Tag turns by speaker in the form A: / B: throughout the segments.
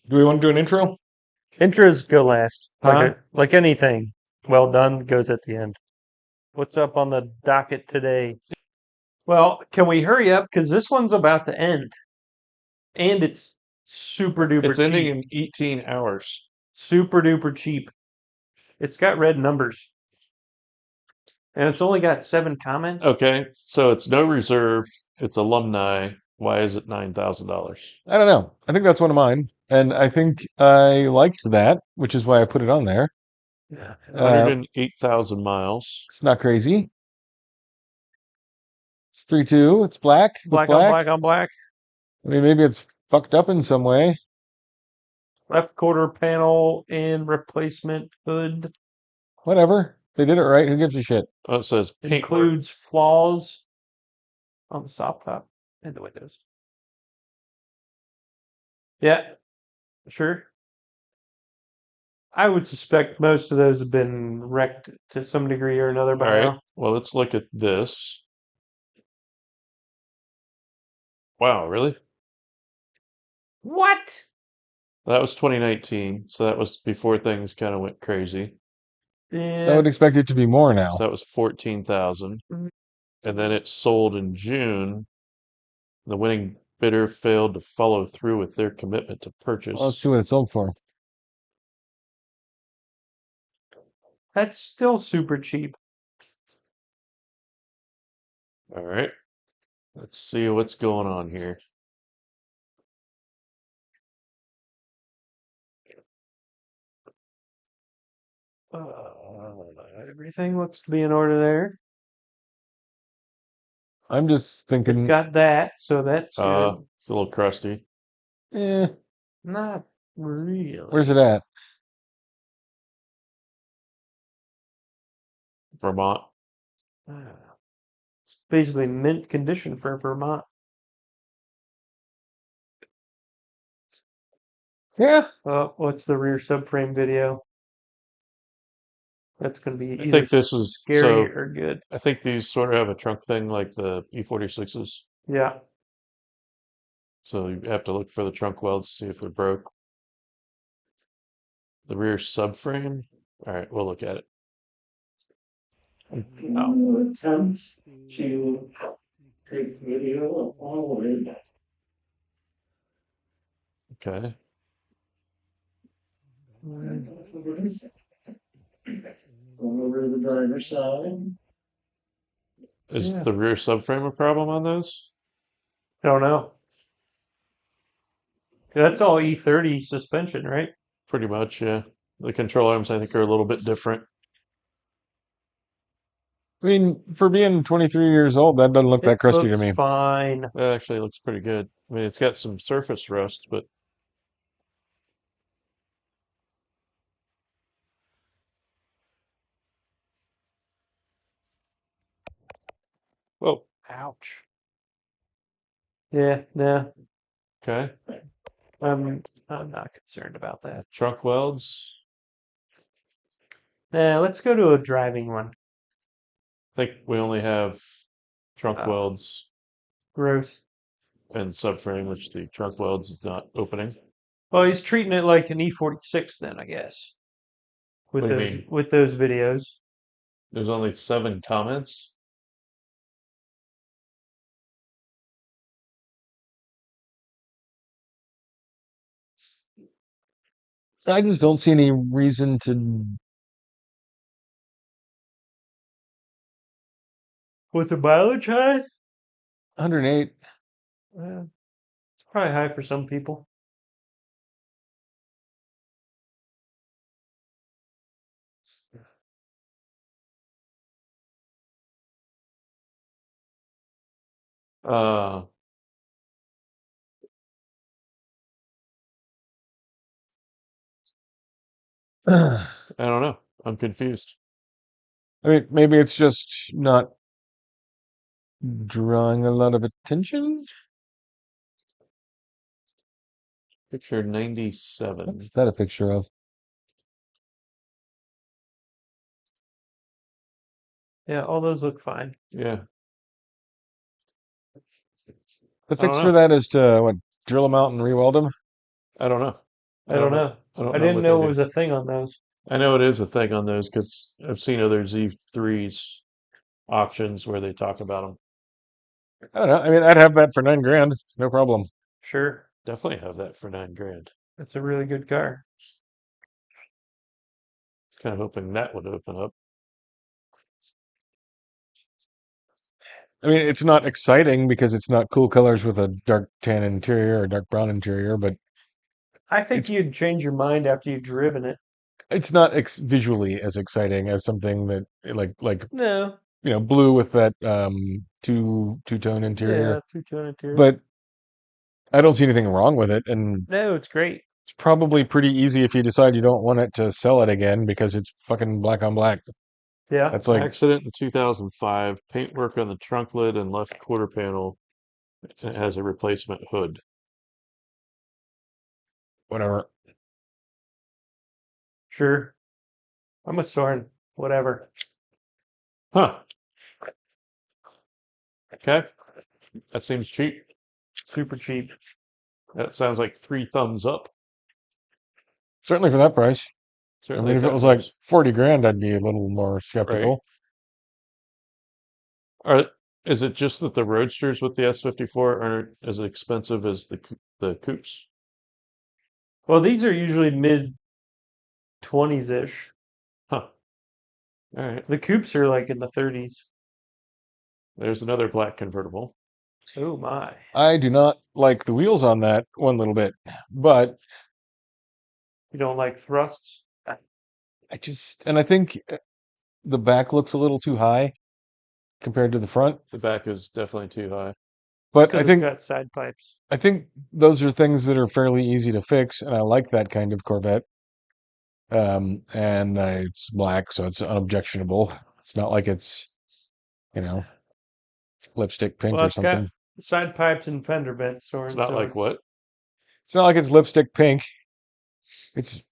A: Do we want to do an intro?
B: Intros go last,
A: Huh?
B: like anything. Well done goes at the end. What's up on the docket today? Well, can we hurry up because this one's about to end, and it's super
A: It's
B: duper
A: ending
B: cheap.
A: in 18 hours.
B: Super duper cheap. It's got red numbers, and it's only got 7 comments.
A: Okay, so it's no reserve. It's alumni. Why is it $9,000?
C: I don't know. I think that's one of mine, and I think I liked that, which is why I put it on there.
B: Yeah.
A: 108,000 miles.
C: It's not crazy. It's 3.2. It's black with
B: Black on
C: black.
B: black on black.
C: I mean, maybe it's fucked up in some way.
B: Left quarter panel and replacement hood.
C: Whatever. They did it right. Who gives a shit?
A: Oh, it says paintwork.
B: Includes flaws on the soft top and the windows. Yeah, sure. I would suspect most of those have been wrecked to some degree or another
A: All
B: by
A: right.
B: now.
A: Well, let's look at this. Wow, really?
B: What?
A: That was 2019. So that was before things kind of went crazy.
C: So I
B: Yeah.
C: would expect it to be more now.
A: So that was 14,000.
B: Mhm.
A: And then it sold in June. The winning bidder failed to follow through with their commitment to purchase.
C: Well, let's see what it sold for.
B: That's still super cheap.
A: All right. Let's see what's going on here.
B: Everything looks to be in order there.
C: I'm just
B: It's
C: thinking,
B: got that, so that's good.
A: It's a little crusty.
C: eh,
B: Not really.
C: where's it at?
A: Vermont.
B: It's basically mint condition for Vermont.
C: Yeah,
B: What's the rear subframe video? That's going to be
A: I
B: either
A: think this is
B: scary
A: so.
B: or good.
A: I think these sort of have a trunk thing like the E46s.
B: Yeah.
A: So you have to look for the trunk welds, see if they're broke. The rear subframe. All right, we'll look at it.
D: Attempts to take video of all of it.
A: Okay.
D: Over to the driver's side.
A: Is
B: Yeah.
A: the rear subframe a problem on those?
B: I don't know. That's all E30 suspension, right?
A: Pretty much, yeah. The control arms, I think, are a little bit different.
C: I mean, for being 23 years old, that doesn't look that
B: It
C: crusty to
B: looks
C: me.
B: fine.
A: That actually looks pretty good. I mean, it's got some surface rust, but whoa,
B: Ouch. Yeah, no,
A: okay.
B: I'm not concerned about that.
A: Trunk welds.
B: Nah, let's go to a driving one.
A: I think we only have trunk
B: Oh.
A: welds
B: Gross.
A: and subframe, which the trunk welds is not opening.
B: Well, he's treating it like an E46 then, I guess. With
A: What do you
B: those
A: mean?
B: with those videos.
A: There's only 7 comments.
C: I just don't see any reason to.
B: What's the mileage high?
C: 108.
B: It's probably high for some people.
A: Uh,
C: I
A: I don't know. I'm confused.
C: mean, maybe it's just not drawing a lot of attention.
A: Picture 97.
C: What's that a picture of?
B: Yeah, all those look fine.
A: Yeah.
C: The
A: I don't
C: fix for
A: know.
C: that is to what, drill them out and re-weld them?
A: I don't know.
B: I don't know.
A: I don't
B: I
A: know
B: didn't
A: what
B: know
A: they
B: it
A: do.
B: was a thing on those.
A: I know it is a thing on those because I've seen other Z3s auctions where they talk about them.
C: I don't know. I mean, I'd have that for $9,000, no problem.
B: Sure,
A: Definitely have that for $9,000.
B: that's a really good car.
A: Kind of hoping that would open up.
C: I mean, it's not exciting because it's not cool colors with a dark tan interior or dark brown interior, but
B: I think
C: It's-
B: you'd change your mind after you've driven it.
C: it's not visually as exciting as something that like
B: No,
C: blue with that two-tone interior.
B: yeah, two-tone interior.
C: But I don't see anything wrong with it, and
B: No, it's great.
C: it's probably pretty easy if you decide you don't want it to sell it again because it's fucking black on black.
B: Yeah,
C: That's like
A: Accident in 2005. Paintwork on the trunk lid and left quarter panel. And it has a replacement hood.
C: whatever.
B: sure. I'm a Soren. Whatever.
A: Huh. Okay. That seems cheap.
B: Super cheap.
A: That sounds like 3 thumbs up.
C: Certainly for that price. I
A: Certainly
C: mean,
A: at
C: if it
A: that
C: was like
A: price.
C: 40 grand, I'd be a little more
A: Right.
C: skeptical.
A: Is it just that the Roadsters with the S54 aren't as expensive as the coupes?
B: Well, these are usually mid 20s ish.
A: Huh. All right.
B: The coupes are like in the 30s.
A: There's another black convertible.
B: Oh my.
C: I do not like the wheels on that one little bit, but
B: You don't like thrusts?
C: I think the back looks a little too high compared to the front.
A: The back is definitely too high.
C: But
B: Because it's got side pipes.
C: I think those are things that are fairly easy to fix, and I like that kind of Corvette. And it's black, so it's unobjectionable. It's not like it's, you know, lipstick pink
B: Well,
C: or
B: it's got
C: something.
B: side pipes and fender vents,
A: It's
B: Soren,
A: not
B: so
A: like what?
C: It's not like it's lipstick pink. It's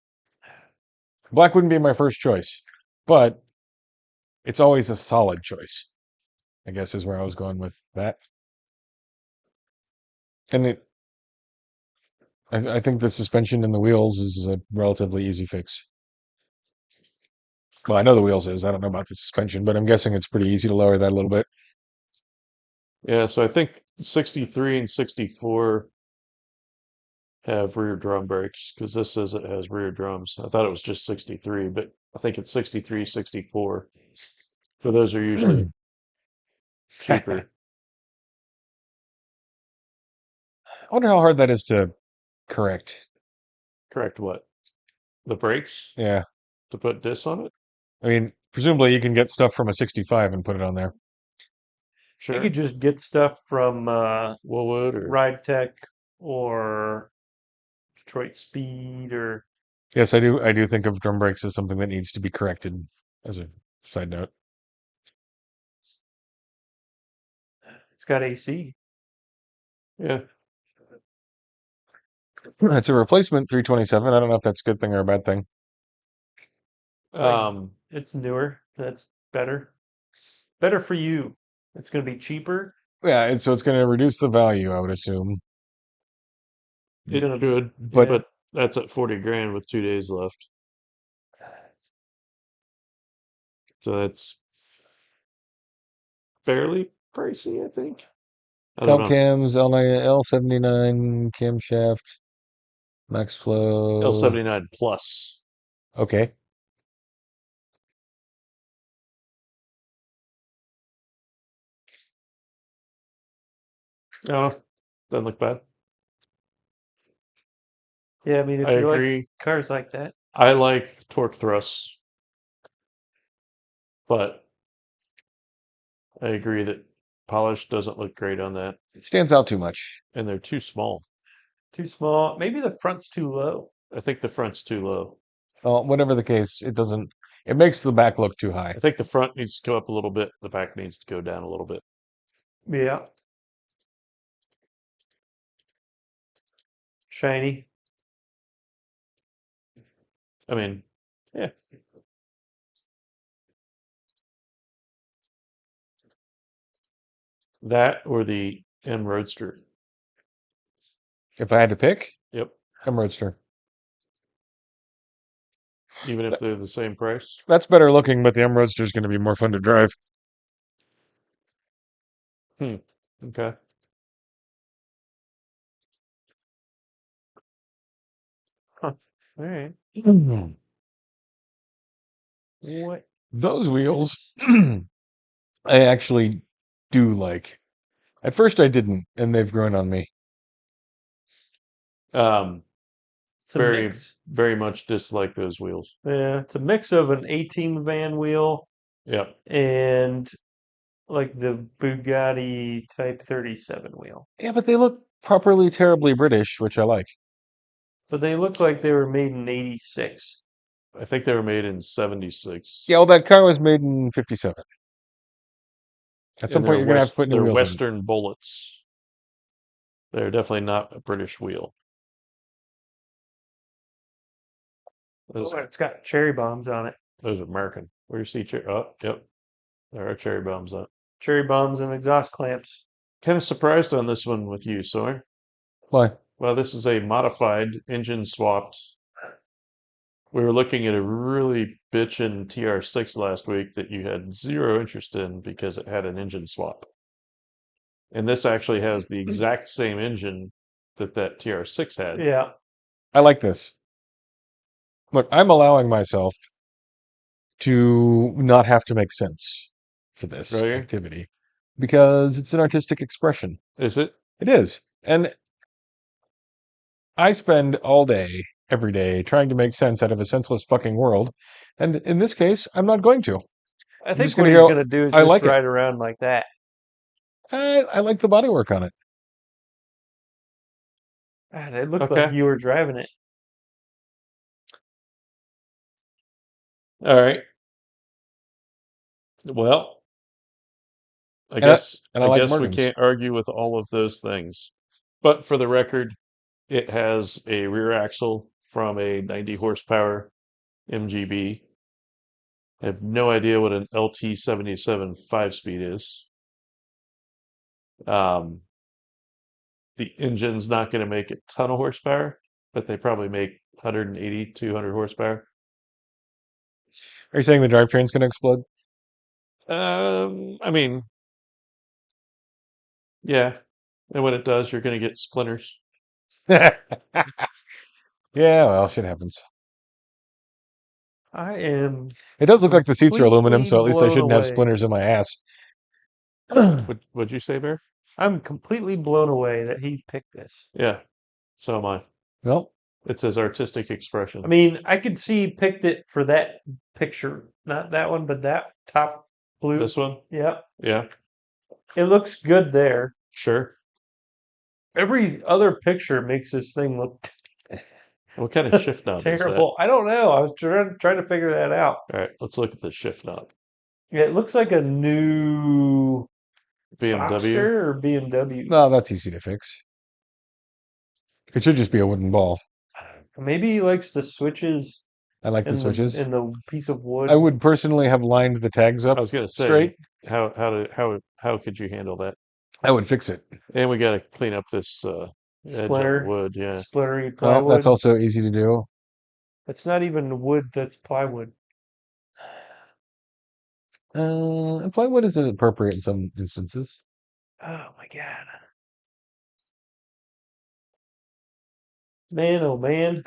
C: black wouldn't be my first choice, but it's always a solid choice, I guess is where I was going with that. And I think the suspension and the wheels is a relatively easy fix. Well, I know the wheels is. I don't know about the suspension, but I'm guessing it's pretty easy to lower that a little bit.
A: Yeah, so I think 63 and 64 have rear drum brakes because this says it has rear drums. I thought it was just 63, but I think it's 63, 64. So those are usually cheaper.
C: I wonder how hard that is to correct.
A: Correct what? The brakes
C: Yeah.
A: to put discs on it?
C: I mean, presumably you can get stuff from a 65 and put it on there.
B: you
A: Sure.
B: could just get stuff from
A: Woolwood or
B: Ride Tech or Detroit Speed or
C: Yes, I do. I do think of drum brakes as something that needs to be corrected as a side note.
B: it's got AC.
A: yeah.
C: It's a replacement 327. I don't know if that's a good thing or a bad thing.
B: It's newer. That's better. Better for you. It's going to be cheaper.
C: Yeah, so it's going to reduce the value, I would assume.
A: It
B: Gonna-
A: could,
C: but-
A: but that's at 40 grand with 2 days left. So that's fairly pricey, I think. I don't
C: Count
A: know.
C: cams, L9, L79 camshaft, max flow.
A: L79 plus.
C: Okay.
A: Oh, doesn't look bad.
B: Yeah, I mean, if
A: I
B: you like
A: agree.
B: cars like that,
A: I like torque thrusts, but I agree that polish doesn't look great on that,
C: It stands out too much.
A: and they're too small.
B: too small. Maybe the front's too low.
A: I think the front's too low.
C: Well, whatever the case, it makes the back look too high.
A: I think the front needs to go up a little bit. The back needs to go down a little bit.
B: Yeah. Shiny.
A: I mean, yeah. That or the M Roadster.
C: If I had to pick,
A: Yep.
C: M Roadster.
A: even if they're the same price.
C: That's better looking, but the M Roadster is going to be more fun to drive.
A: Okay.
B: All right. What?
C: Those wheels, I actually do like. At first, I didn't, and they've grown on me.
B: It's a
A: Very,
B: mix.
A: very much dislike those wheels.
B: Yeah, it's a mix of an A-Team van wheel
A: Yep.
B: and like the Bugatti Type 37 wheel.
C: Yeah, but they look properly terribly British, which I like.
B: But they look like they were made in 86.
A: I think they were made in 76.
C: Yeah, well, that car was made in '57. At some
A: And
C: point, you're going to have to put new
A: they're
C: wheels on it.
A: Western bullets. They're definitely not a British wheel. Those,
B: Oh, it's got cherry bombs on it.
A: those are American. Where you see cherry? Oh, yep. There are cherry bombs on it.
B: Cherry bombs and exhaust clamps.
A: Kind of surprised on this one with you, Soren.
C: Why?
A: Well, this is a modified engine swapped. We were looking at a really bitchin' TR6 last week that you had zero interest in because it had an engine swap. And this actually has the exact same engine that TR6 had.
B: Yeah.
C: I like this. Look, I'm allowing myself to not have to make sense for this
A: Really?
C: activity because it's an artistic expression.
A: Is it?
C: It is. And I spend all day, every day, trying to make sense out of a senseless fucking world. And in this case, I'm not going to.
B: I
C: I'm
B: think
C: just
B: what
C: going to
B: he's
C: go,
B: going to do is
C: I
B: just
C: like it.
B: ride around like that.
C: I like the bodywork on it.
B: God, it looked
A: Okay.
B: like you were driving it.
A: All right. Well, I
C: And
A: guess
C: and I
A: I
C: like
A: guess we
C: Morgans.
A: can't argue with all of those things. But for the record, it has a rear axle from a 90 horsepower MGB. I have no idea what an LT77 5-speed is. Um, the engine's not going to make a ton of horsepower, but they probably make 180, 200 horsepower.
C: Are you saying the drivetrain's going to explode?
A: I mean, yeah. And when it does, you're going to get splinters.
C: Yeah, well, shit happens.
B: I am
C: It does look like the seats are aluminum,
B: completely
C: so at least I
B: blown
C: shouldn't have
B: away.
C: splinters in my ass.
A: What'd you say, Bear?
B: I'm completely blown away that he picked this.
A: Yeah, so am I.
C: Well,
A: It says artistic expression.
B: I mean, I could see he picked it for that picture, not that one, but that top blue.
A: This one?
B: Yep.
A: Yeah,
B: It looks good there.
A: sure.
B: Every other picture makes this thing look
A: What kind of shift knob is that?
B: terrible. I don't know. I was trying to figure that out.
A: All right, let's look at the shift knob.
B: Yeah, it looks like a new
A: BMW.
B: Boxster or BMW.
C: no, that's easy to fix. It should just be a wooden ball.
B: Maybe he likes the switches
C: I like the
B: and
C: switches.
B: the piece of wood.
C: I would personally have lined the tags up
A: I was gonna say,
C: straight.
A: how could you handle that?
C: I would fix it.
A: And we got to clean up this edge on the
B: Splinter.
A: wood. Yeah,
B: Splintery
C: Well,
B: plywood.
C: that's also easy to do.
B: That's not even wood, that's plywood.
C: Plywood is appropriate in some instances.
B: Oh my god. Man, oh man.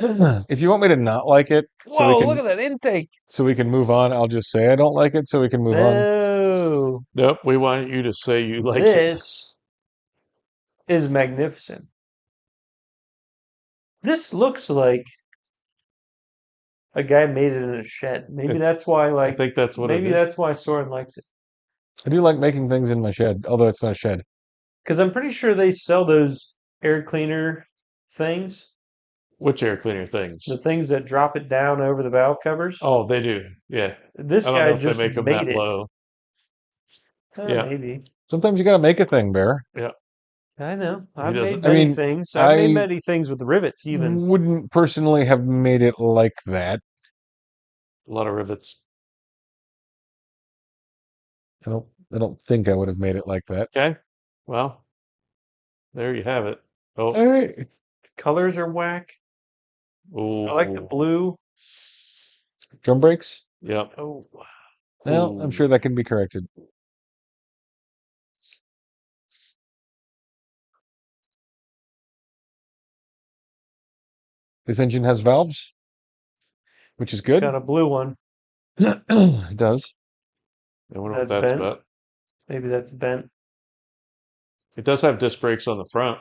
C: If you want me to not like it, so
B: Whoa,
C: we
B: look
C: can
B: at that intake.
C: so we can move on, I'll just say I don't like it, so we can move on.
B: No.
A: nope. We want you to say you like it.
B: This is magnificent. This looks like a guy made it in a shed. Maybe that's why,
A: I
B: like,
A: think that's what it
B: maybe
A: is.
B: that's why Soren likes it.
C: I do like making things in my shed, although it's not a shed.
B: Because I'm pretty sure they sell those air cleaner things,
A: Which air cleaner things?
B: the things that drop it down over the valve covers.
A: Oh, they do. Yeah.
B: This
A: I don't
B: guy
A: know if they
B: just
A: make them
B: made
A: that
B: it.
A: low. Yeah.
B: Maybe.
C: Sometimes you gotta make a thing, Bear.
A: Yeah.
B: I know. I've
A: doesn't-
B: made
C: I
B: many
C: mean,
B: things. I've made
C: I
B: many things with rivets, even.
C: wouldn't personally have made it like that.
A: A lot of rivets.
C: I don't think I would have made it like that.
A: Okay. Well, there you have it. Oh,
C: All right.
B: Colors are whack. I like the
A: ooh.
B: blue.
C: Drum brakes?
A: Yep.
B: Oh,
C: Well, I'm
A: Ooh.
C: sure that can be corrected. This engine has valves, which is
B: it's
C: good.
B: got a blue one.
C: It does.
A: I wonder what
B: That's
A: that's
B: bent.
A: about.
B: Maybe that's bent.
A: It does have disc brakes on the front,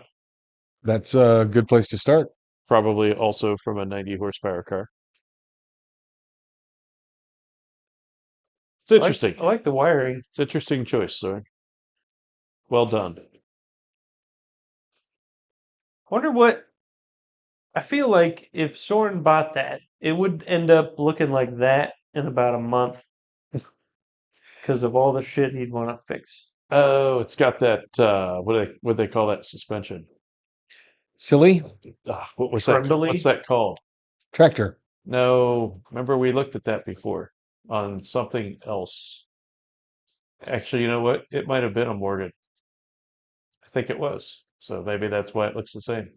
C: That's a good place to start.
A: probably also from a 90 horsepower car. It's interesting.
B: I like the wiring.
A: It's interesting choice, Soren. Well done.
B: Wonder what. I feel like if Soren bought that, it would end up looking like that in about a month because of all the shit he'd want to fix.
A: Oh, it's got that what they call that suspension?
C: Silly
A: What was that? What's
B: Trundly.
A: that called?
C: tractor.
A: No, remember we looked at that before on something else. Actually, you know what? It might have been a Morgan. I think it was. So maybe that's why it looks the same.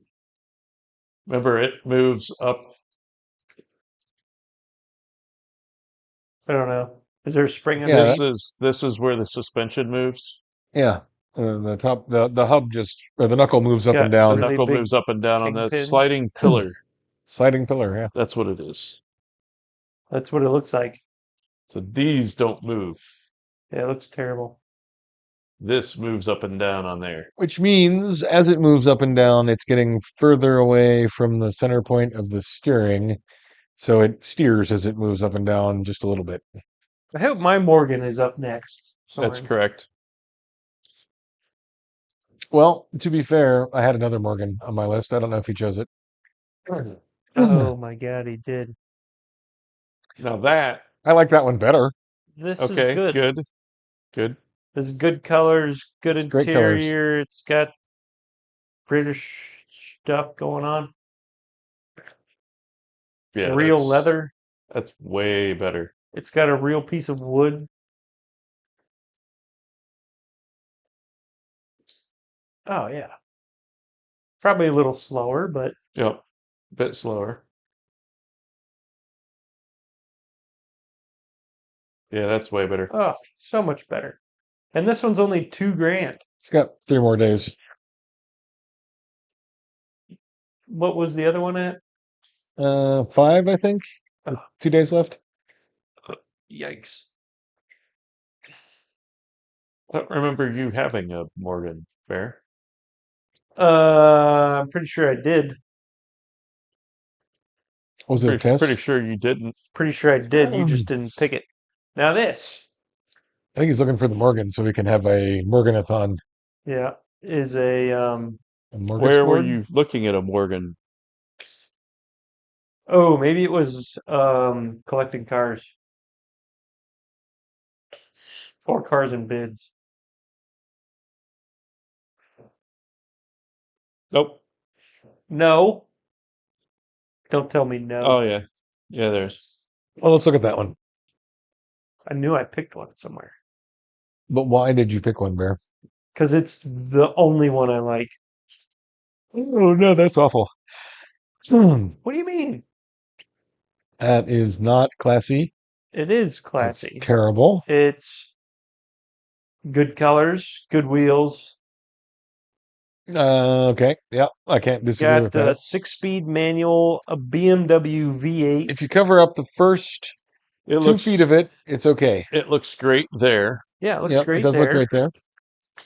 A: Remember, it moves up.
B: I don't know. Is there a spring
C: Yeah,
B: underneath?
A: This is where the suspension moves.
C: Yeah. The top, the hub just, or the knuckle moves up and
B: Got
A: The
C: down.
B: really
A: knuckle
B: big
A: moves up and down on the
B: kingpins.
A: sliding pillar.
C: Sliding pillar, yeah.
A: That's what it is.
B: That's what it looks like.
A: So these don't move.
B: Yeah, it looks terrible.
A: This moves up and down on there.
C: Which means as it moves up and down, it's getting further away from the center point of the steering. So it steers as it moves up and down just a little bit.
B: I hope my Morgan is up next.
A: That's
B: Soren.
A: correct.
C: Well, to be fair, I had another Morgan on my list. I don't know if he chose it.
B: Oh my God, he did.
A: Now that,
C: I like that one better.
B: This is
A: okay,
B: good.
A: good, good.
B: This is good colors, good
C: It's great colors.
B: interior. It's got British stuff going on.
A: Yeah,
B: Real leather.
A: that's way better.
B: It's got a real piece of wood. Oh yeah. Probably a little slower, but
A: Yep, bit slower. Yeah, that's way better.
B: oh, so much better. And this one's only $2,000.
C: It's got 3 more days.
B: What was the other one at?
C: 5, I think.
B: Oh,
C: 2 days left.
B: yikes.
A: I don't remember you having a Morgan Fair.
B: I'm pretty sure I did.
C: Was it a test?
A: Pretty sure you didn't.
B: Pretty sure I did. You just didn't pick it. Now this,
C: I think he's looking for the Morgan so we can have a Morganathon.
B: yeah, is a
C: A
A: Where were
C: Morgasmorg?
A: you looking at a Morgan?
B: oh, maybe it was collecting cars or cars and bids.
A: Nope.
B: No. Don't tell me no.
A: Oh yeah, yeah. There's.
C: Well, let's look at that one.
B: I knew I picked one somewhere.
C: But why did you pick one, Bear?
B: Because it's the only one I like.
C: Oh, no, that's awful. That
B: What do you mean?
C: is not classy.
B: It is
C: It's
B: classy.
C: terrible.
B: It's good colors, good wheels.
C: Okay. Yeah, I can't disagree with
B: Got a
C: that.
B: 6-speed manual, a BMW V8.
C: If you cover up the first
A: It
C: 2
A: looks.
C: feet of it, it's okay.
A: It looks great there.
B: Yeah, it looks
C: Yep, it
B: great
C: does look
B: there.
C: great there.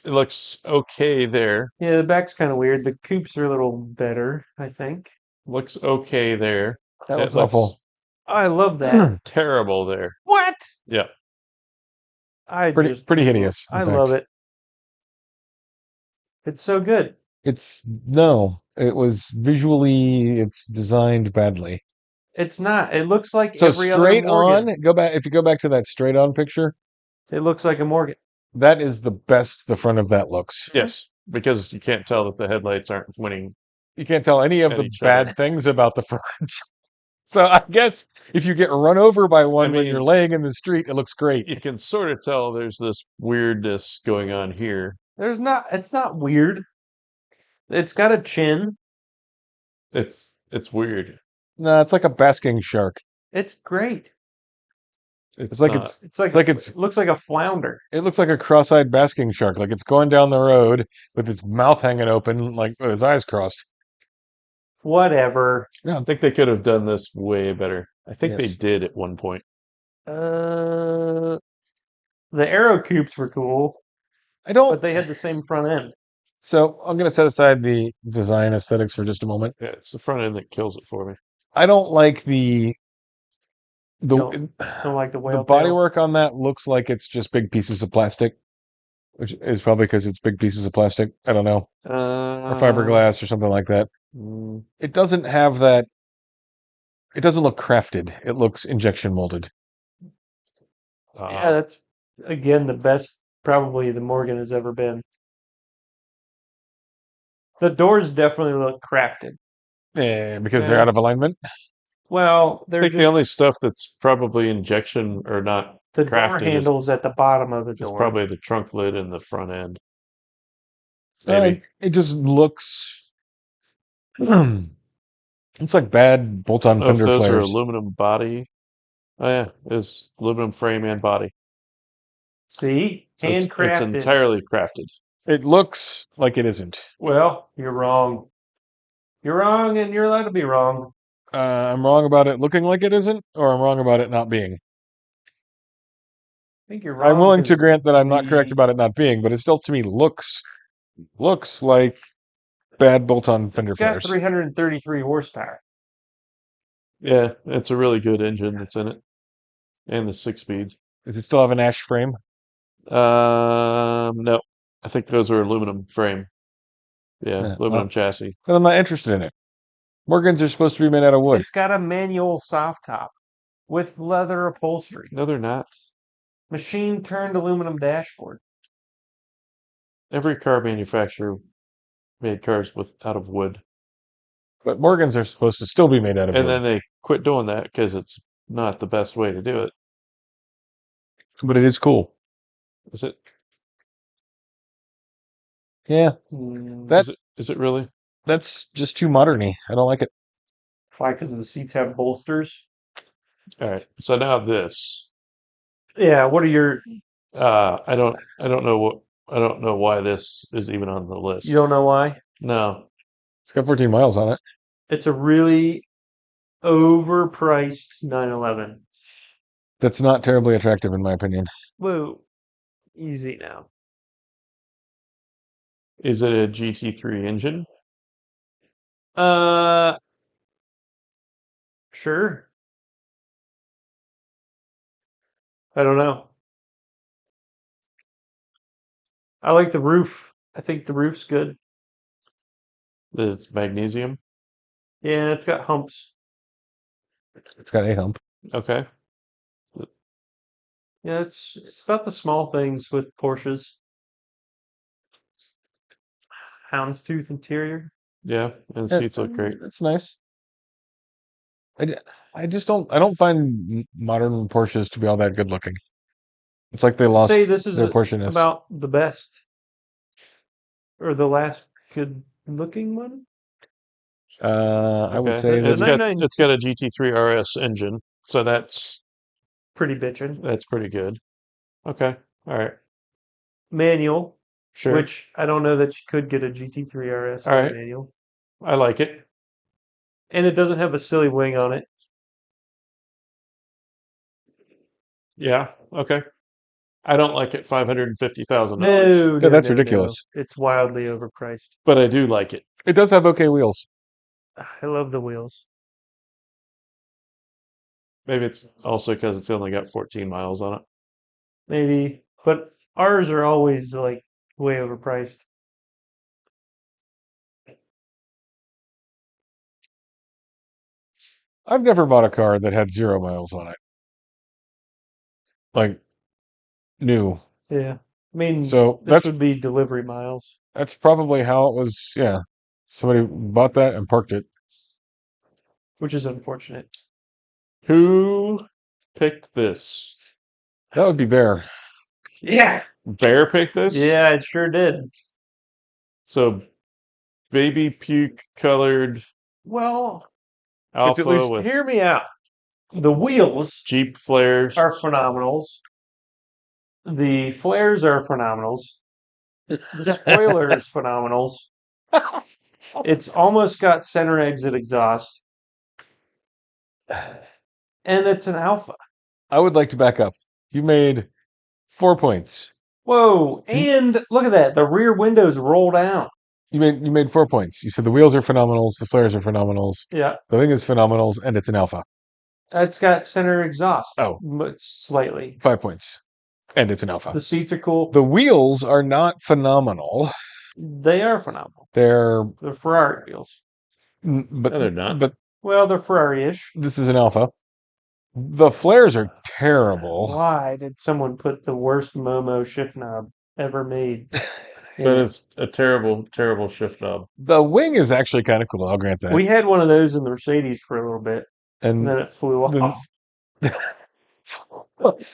A: It looks okay there.
B: Yeah, the back's kind of weird. The coupes are a little better, I think.
A: Looks okay there.
C: That
A: It
C: looks
A: looks
C: awful.
B: I love that.
A: terrible there.
B: What?
A: Yeah.
B: I
C: Pretty
B: just
C: pretty hideous, in
B: I love
C: fact.
B: it. It's so good.
C: No, it's designed badly.
B: It's not. It looks like
C: So
B: every other
C: straight
B: Morgan.
C: on, if you go back to that straight on picture,
B: It looks like a Morgan.
C: that is the best the front of that looks.
A: Yes, because you can't tell that the headlights aren't winning.
C: You can't tell any of
A: At
C: the
A: each
C: bad
A: other.
C: things about the front. So I guess if you get run over by one when you're
A: mean-
C: laying in the street, it looks great.
A: You can sort of tell there's this weirdness going on here.
B: There's not. It's not weird. It's got a chin.
A: It's weird.
C: No, it's like a basking shark.
B: It's great.
A: It's
C: like
A: not.
B: It looks like a flounder.
C: it looks like a cross-eyed basking shark. Like it's going down the road with its mouth hanging open, like with its eyes crossed.
B: Whatever.
A: I think they could have done this way better. I think they
C: Yes.
A: did at one point.
B: The Aero coupes were cool,
C: I don't.
B: but they had the same front end.
C: So I'm going to set aside the design aesthetics for just a moment.
A: Yeah, it's the front end that kills it for me.
C: I don't like
B: You
C: the
B: don't like the
C: the
B: whale tail?
C: bodywork on that. Looks like it's just big pieces of plastic, which is probably because it's big pieces of plastic. I don't know, or fiberglass or something like that.
A: Mm,
C: It doesn't have that. It doesn't look crafted. It looks injection molded.
B: Yeah, that's again the best probably the Morgan has ever been. The doors definitely look crafted.
C: Because they're out of alignment.
B: Well,
A: I
B: they're
A: think the
B: just
A: only stuff that's probably injection or not
B: the door
A: crafted
B: handles at the bottom of the
A: is
B: door.
A: probably the trunk lid and the front end. Maybe.
C: It just looks. It's like bad
A: I
C: bolt-on
A: don't know if
C: fender
A: those are
C: flares.
A: aluminum body. Oh yeah, it's aluminum frame and body.
B: See,
A: So it's
B: handcrafted.
A: entirely crafted.
C: It looks like it isn't.
B: Well, you're wrong. You're wrong, and you're allowed to be wrong.
C: I'm wrong about it looking like it isn't, or I'm wrong about it not being.
B: I think you're wrong.
C: I'm willing to
B: 'cause
C: grant that I'm not correct
B: the-
C: about it not being, but it still to me looks like bad bolt-on fender
B: It's got
C: flares.
B: 333 horsepower.
A: Yeah, it's a really good engine that's in it. And the 6-speed.
C: Does it still have an ash frame?
A: No. I think those are aluminum frame. Yeah,
C: Yeah,
A: aluminum
C: well,
A: chassis.
C: then I'm not interested in it. Morgans are supposed to be made out of wood.
B: It's got a manual soft top with leather upholstery.
A: No, they're not.
B: Machine turned aluminum dashboard.
A: Every car manufacturer made cars out of wood.
C: But Morgans are supposed to still be made out of
A: And
C: wood.
A: then they quit doing that because it's not the best way to do it.
C: But it is cool.
A: Is it?
C: Yeah,
B: That
A: Is it really?
C: that's just too moderny. I don't like it.
B: why? Because the seats have bolsters.
A: All right. So now this.
B: Yeah. What are your?
A: I don't know why this is even on the list.
B: You don't know why?
A: No.
C: It's got 14 miles on it.
B: It's a really overpriced 911.
C: That's not terribly attractive in my opinion.
B: Whoa, easy now.
A: Is it a GT3 engine?
B: Sure. I don't know. I like the roof. I think the roof's good.
A: That it's magnesium?
B: Yeah, and it's got humps.
C: It's got a hump.
A: Okay.
B: Yeah, it's about the small things with Porsches. Houndstooth interior.
A: Yeah, and the seats look great.
C: That's nice. I just don't. I don't find modern Porsches to be all that good looking. It's like they lost
B: Say this is
C: their Porscheness.
B: about the best or the last good looking one.
C: I would
A: Okay.
C: say
B: The
A: It's
C: that
A: got
B: 99
A: it's got a GT3 RS engine, so that's
B: pretty bitchin'.
A: pretty good. Okay. All right.
B: Manual,
A: Sure.
B: which I don't know that you could get a GT3 RS
A: All right.
B: manual.
A: I like it.
B: And it doesn't have a silly wing on it.
A: Yeah. Okay. I don't like it $550,000.
B: No,
C: Yeah, that's
B: no,
C: ridiculous.
B: no. It's wildly overpriced.
A: But I do like it.
C: it does have okay wheels.
B: I love the wheels.
A: Maybe it's also because it's only got 14 miles on it.
B: Maybe. But ours are always like way overpriced.
C: I've never bought a car that had 0 miles on it. Like new.
B: Yeah. I mean,
C: So
B: this would be delivery miles.
C: that's probably how it was. Yeah, somebody bought that and parked it.
B: Which is unfortunate.
A: Who picked this?
C: That would be Bear.
B: Yeah.
A: Bear picked this?
B: Yeah, it sure did.
A: So baby puke colored
B: Well,
A: Alpha
C: least-
A: with
B: hear me out. The wheels
A: Jeep flares.
B: are phenomenals. The flares are phenomenals. The spoiler is phenomenals. It's almost got center exit exhaust. And it's an Alpha.
C: I would like to back up. You made 4 points.
B: Whoa. And look at that. The rear windows roll down.
C: You made 4 points. You said the wheels are phenomenals, the flares are phenomenals,
B: Yeah.
C: the thing is phenomenals, and it's an Alpha.
B: It's got center exhaust.
C: Oh.
B: But slightly.
C: 5 points. And it's an Alpha.
B: The seats are cool.
C: The wheels are not phenomenal.
B: They are phenomenal.
C: They're
B: Ferrari wheels.
C: but
A: No, they're not.
C: But
B: Well, they're Ferrari-ish.
C: this is an Alpha. The flares are terrible.
B: Why did someone put the worst Momo shift knob ever made?
A: That is a terrible, terrible shift knob.
C: The wing is actually kind of cool. I'll grant that.
B: We had one of those in the Mercedes for a little bit, and
C: and
B: then it flew off.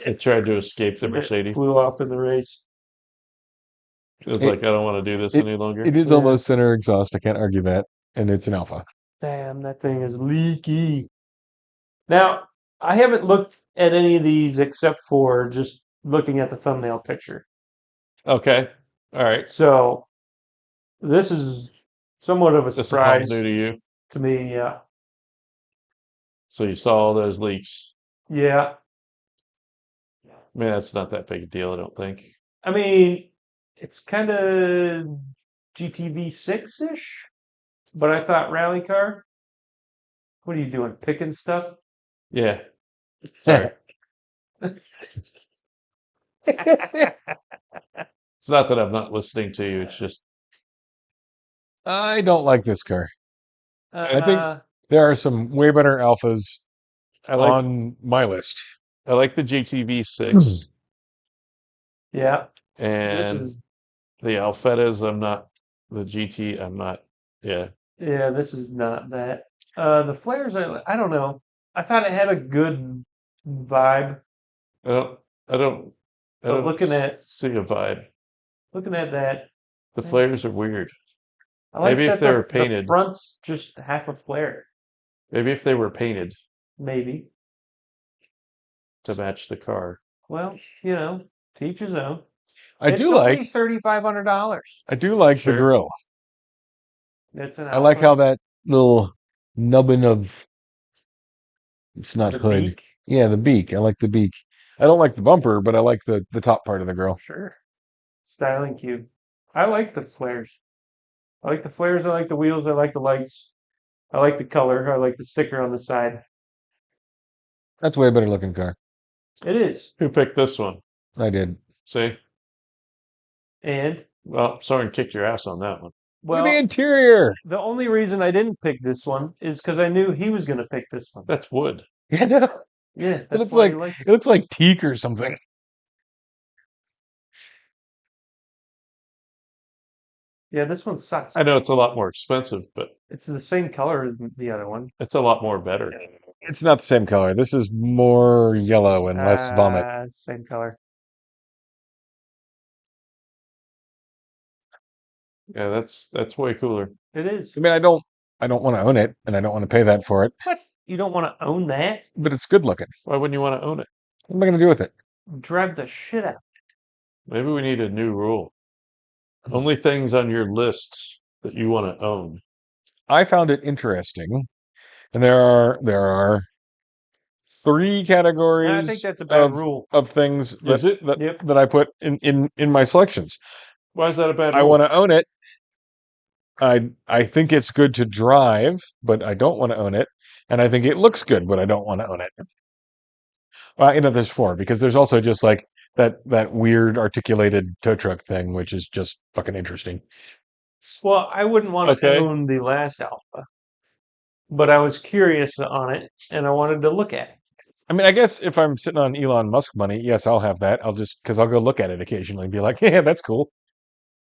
A: It tried to escape the
B: It
A: Mercedes.
B: flew off in the race.
A: It was like, I don't want to do this any longer.
C: it is
B: Yeah.
C: almost center exhaust. I can't argue that. And it's an Alpha.
B: Damn, that thing is leaky. Now, I haven't looked at any of these except for just looking at the thumbnail picture.
A: Okay. All right.
B: So, this is somewhat of a
A: This is all
B: surprise
A: new to you.
B: to me. Yeah.
A: So you saw all those leaks.
B: Yeah.
A: I mean, that's not that big a deal, I don't think.
B: I mean, it's kind of GTV6-ish, but I thought rally car. What are you doing? Picking stuff?
A: Yeah. Sorry. It's not that I'm not listening to you. It's just
C: I don't like this car. I think
B: Uh,
C: there are some way better Alphas
A: I like
C: on my list.
A: I like the GTV6
B: yeah, this
A: and
B: is
A: the Alfettas. I'm not the GT. I'm not. Yeah.
B: this is not that. The flares, I don't know. I thought it had a good vibe.
A: I don't. I don't. I
B: But
A: don't
B: looking at
A: see a vibe.
B: that,
A: The flares are weird.
B: I like
A: Maybe if
B: that
A: they were
B: the
A: painted.
B: front's just half a flare,
A: Maybe if they were painted
B: maybe.
A: to match the car.
B: Well, to each his own.
C: I
B: It's
C: do
B: only
C: like
B: $3,500.
C: the
A: Sure.
C: grill.
B: It's an
C: I like
B: Alfa.
C: how that little nubbin of it's not
B: The
C: hood.
B: beak.
C: Yeah, the beak. I like the beak. I don't like the bumper, but I like the top part of the grill.
B: Sure. Styling cube. I like the flares. I like the flares. I like the wheels. I like the lights. I like the color. I like the sticker on the side.
C: That's a way better looking car.
B: It is.
A: Who picked this one?
C: I did.
A: See?
B: And,
A: Well, someone kicked your ass on that one.
C: Look at the
B: well,
C: interior.
B: the only reason I didn't pick this one is because I knew he was going to pick this one.
A: That's wood.
C: Yeah, no.
B: Yeah,
C: It
B: that's
C: looks
B: why
C: like
B: he likes
C: it looks like teak or something.
B: Yeah, this one sucks.
A: I know it's a lot more expensive, but
B: It's the same color as the other one.
A: it's a lot more better.
C: It's not the same color. This is more yellow and less vomit.
B: Same color.
A: Yeah, that's way cooler.
B: It is.
C: I mean, I don't want to own it, and I don't want to pay that for it.
B: What? You don't want to own that?
C: But it's good looking.
A: Why wouldn't you want to own it?
C: What am I going to do with it?
B: Drive the shit out.
A: Maybe we need a new rule. Only things on your list that you want to own.
C: I found it interesting, and there are 3 categories
B: I think that's a bad rule.
C: of things
A: Is it?
B: Yep.
C: that I put in my selections.
A: Why is that a bad
C: I
A: rule?
C: want to own it. I think it's good to drive, but I don't want to own it. And I think it looks good, but I don't want to own it. There's 4, because there's also just like that weird articulated tow truck thing, which is just fucking interesting.
B: Well, I wouldn't want to
A: Okay.
B: own the last Alpha, but I was curious on it and I wanted to look at it.
C: I mean, I guess if I'm sitting on Elon Musk money, yes, I'll have that. Because I'll go look at it occasionally and be like, yeah, that's cool.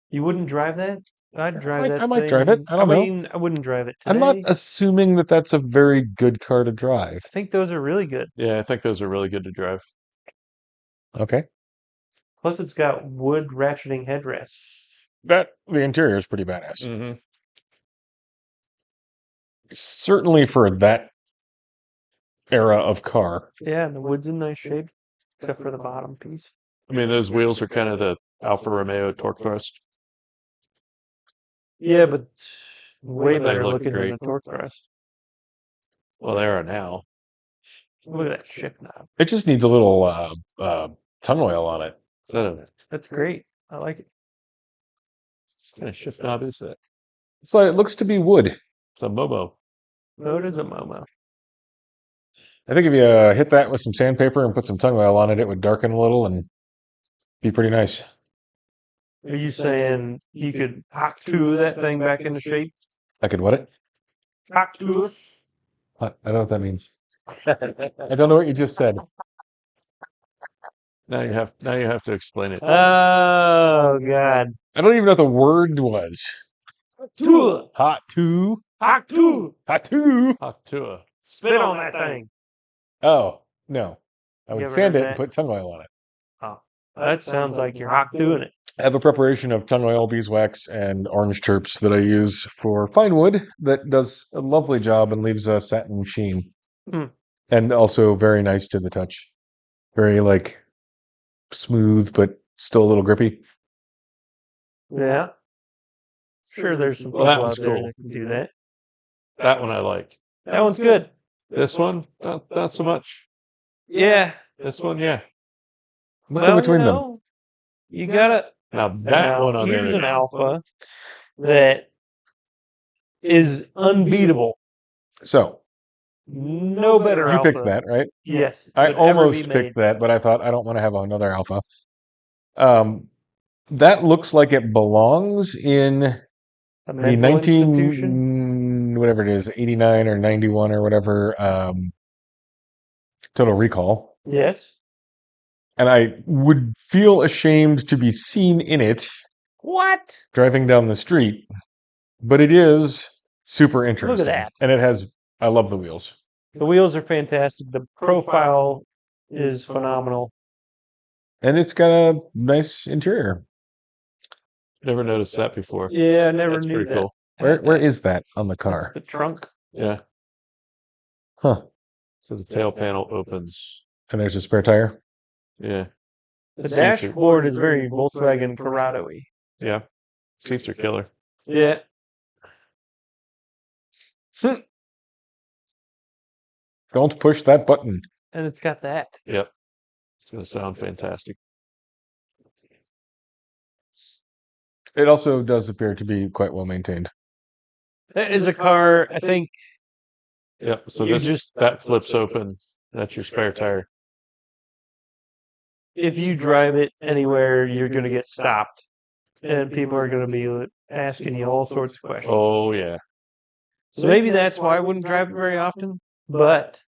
B: You wouldn't drive that? I'd drive that.
C: I might drive it. I don't know.
B: mean, I wouldn't drive it today.
C: I'm not assuming that that's a very good car to drive.
B: I think those are really good.
A: Yeah, I think those are really good to drive.
C: Okay.
B: Plus, it's got wood ratcheting headrests.
C: The interior is pretty badass.
A: Mm-hmm.
C: Certainly for that era of car.
B: Yeah, and the wood's in nice shape, except for the bottom piece.
A: I mean, those wheels are kind of the Alfa Romeo torque thrust.
B: Yeah, but way
A: But they
B: better
A: look
B: looking than
A: great.
B: a torque thrust.
A: Well, they are now.
B: Look at that shift knob.
C: It just needs a little tongue oil on it.
A: Is that a
B: That's great. I like it.
A: what kind of shift knob is that?
C: So it looks to be wood.
A: It's a Momo.
B: No, it is a Momo.
C: I think if you hit that with some sandpaper and put some tongue oil on it, it would darken a little and be pretty nice.
B: Are you saying you could hack to that thing back into shape?
C: I could what it?
B: Hack to
C: What? I don't know what that means.
B: it?
C: I don't know what you just said.
A: Now you have to explain it.
B: Oh God.
C: I don't even know what the word was.
B: To
C: Hot two.
B: hack to
C: Hot two.
A: Haktua.
B: spit on that thing.
C: Oh, no. I
B: You
C: would
B: ever
C: sand
B: heard
C: it and
B: that?
C: put tongue oil on it.
B: Oh, that sounds like you're hack doing it.
C: I have a preparation of tongue oil, beeswax, and orange terps that I use for fine wood that does a lovely job and leaves a satin sheen.
B: Hmm.
C: And also very nice to the touch. Very, like, smooth, but still a little grippy.
B: Yeah. Sure, there's some
A: Well,
B: people
A: that
B: out
A: one's
B: there
A: cool.
B: that can do that.
A: That one I like.
B: That one's good.
A: This one, not so much.
B: Yeah.
A: This one, yeah.
C: What's in between them?
B: You gotta.
A: Now that
B: Now,
A: one on the
B: here's
A: other
B: an Alpha that is unbeatable.
C: So,
B: No better
C: you
B: Alpha.
C: picked that, right?
B: Yes.
C: I
B: could ever be
C: almost
B: made.
C: picked that, but I thought I don't want to have another Alpha. That looks like it belongs in
B: A
C: the
B: mental institution.
C: 19, whatever it is, 89 or 91 or whatever, Total Recall.
B: Yes.
C: And I would feel ashamed to be seen in it
B: What?
C: driving down the street, but it is super interesting.
B: that.
C: And I love the wheels.
B: The wheels are fantastic. The profile is phenomenal.
C: And it's got a nice interior.
A: Never noticed that before.
B: Yeah, I never
A: That's
B: knew
A: pretty
B: that.
A: cool.
C: Where is that on the
B: That's
C: car?
B: the trunk.
A: Yeah.
C: Huh.
A: So the tail panel opens.
C: And there's a spare tire.
A: Yeah.
B: The
A: Seats are-
B: dashboard is very Volkswagen Corrado-y.
A: Yeah. Seats are killer.
B: Yeah.
C: Don't push that button.
B: And it's got that.
A: Yep. It's gonna sound fantastic.
C: It also does appear to be quite well maintained.
B: That is a car, I think,
A: Yep. So
B: You
A: this
B: just-
A: that flips open. That's your spare tire.
B: if you drive it anywhere, you're going to get stopped. And people are going to be asking you all sorts of questions.
A: Oh yeah.
B: So maybe that's why I wouldn't drive it very often. But,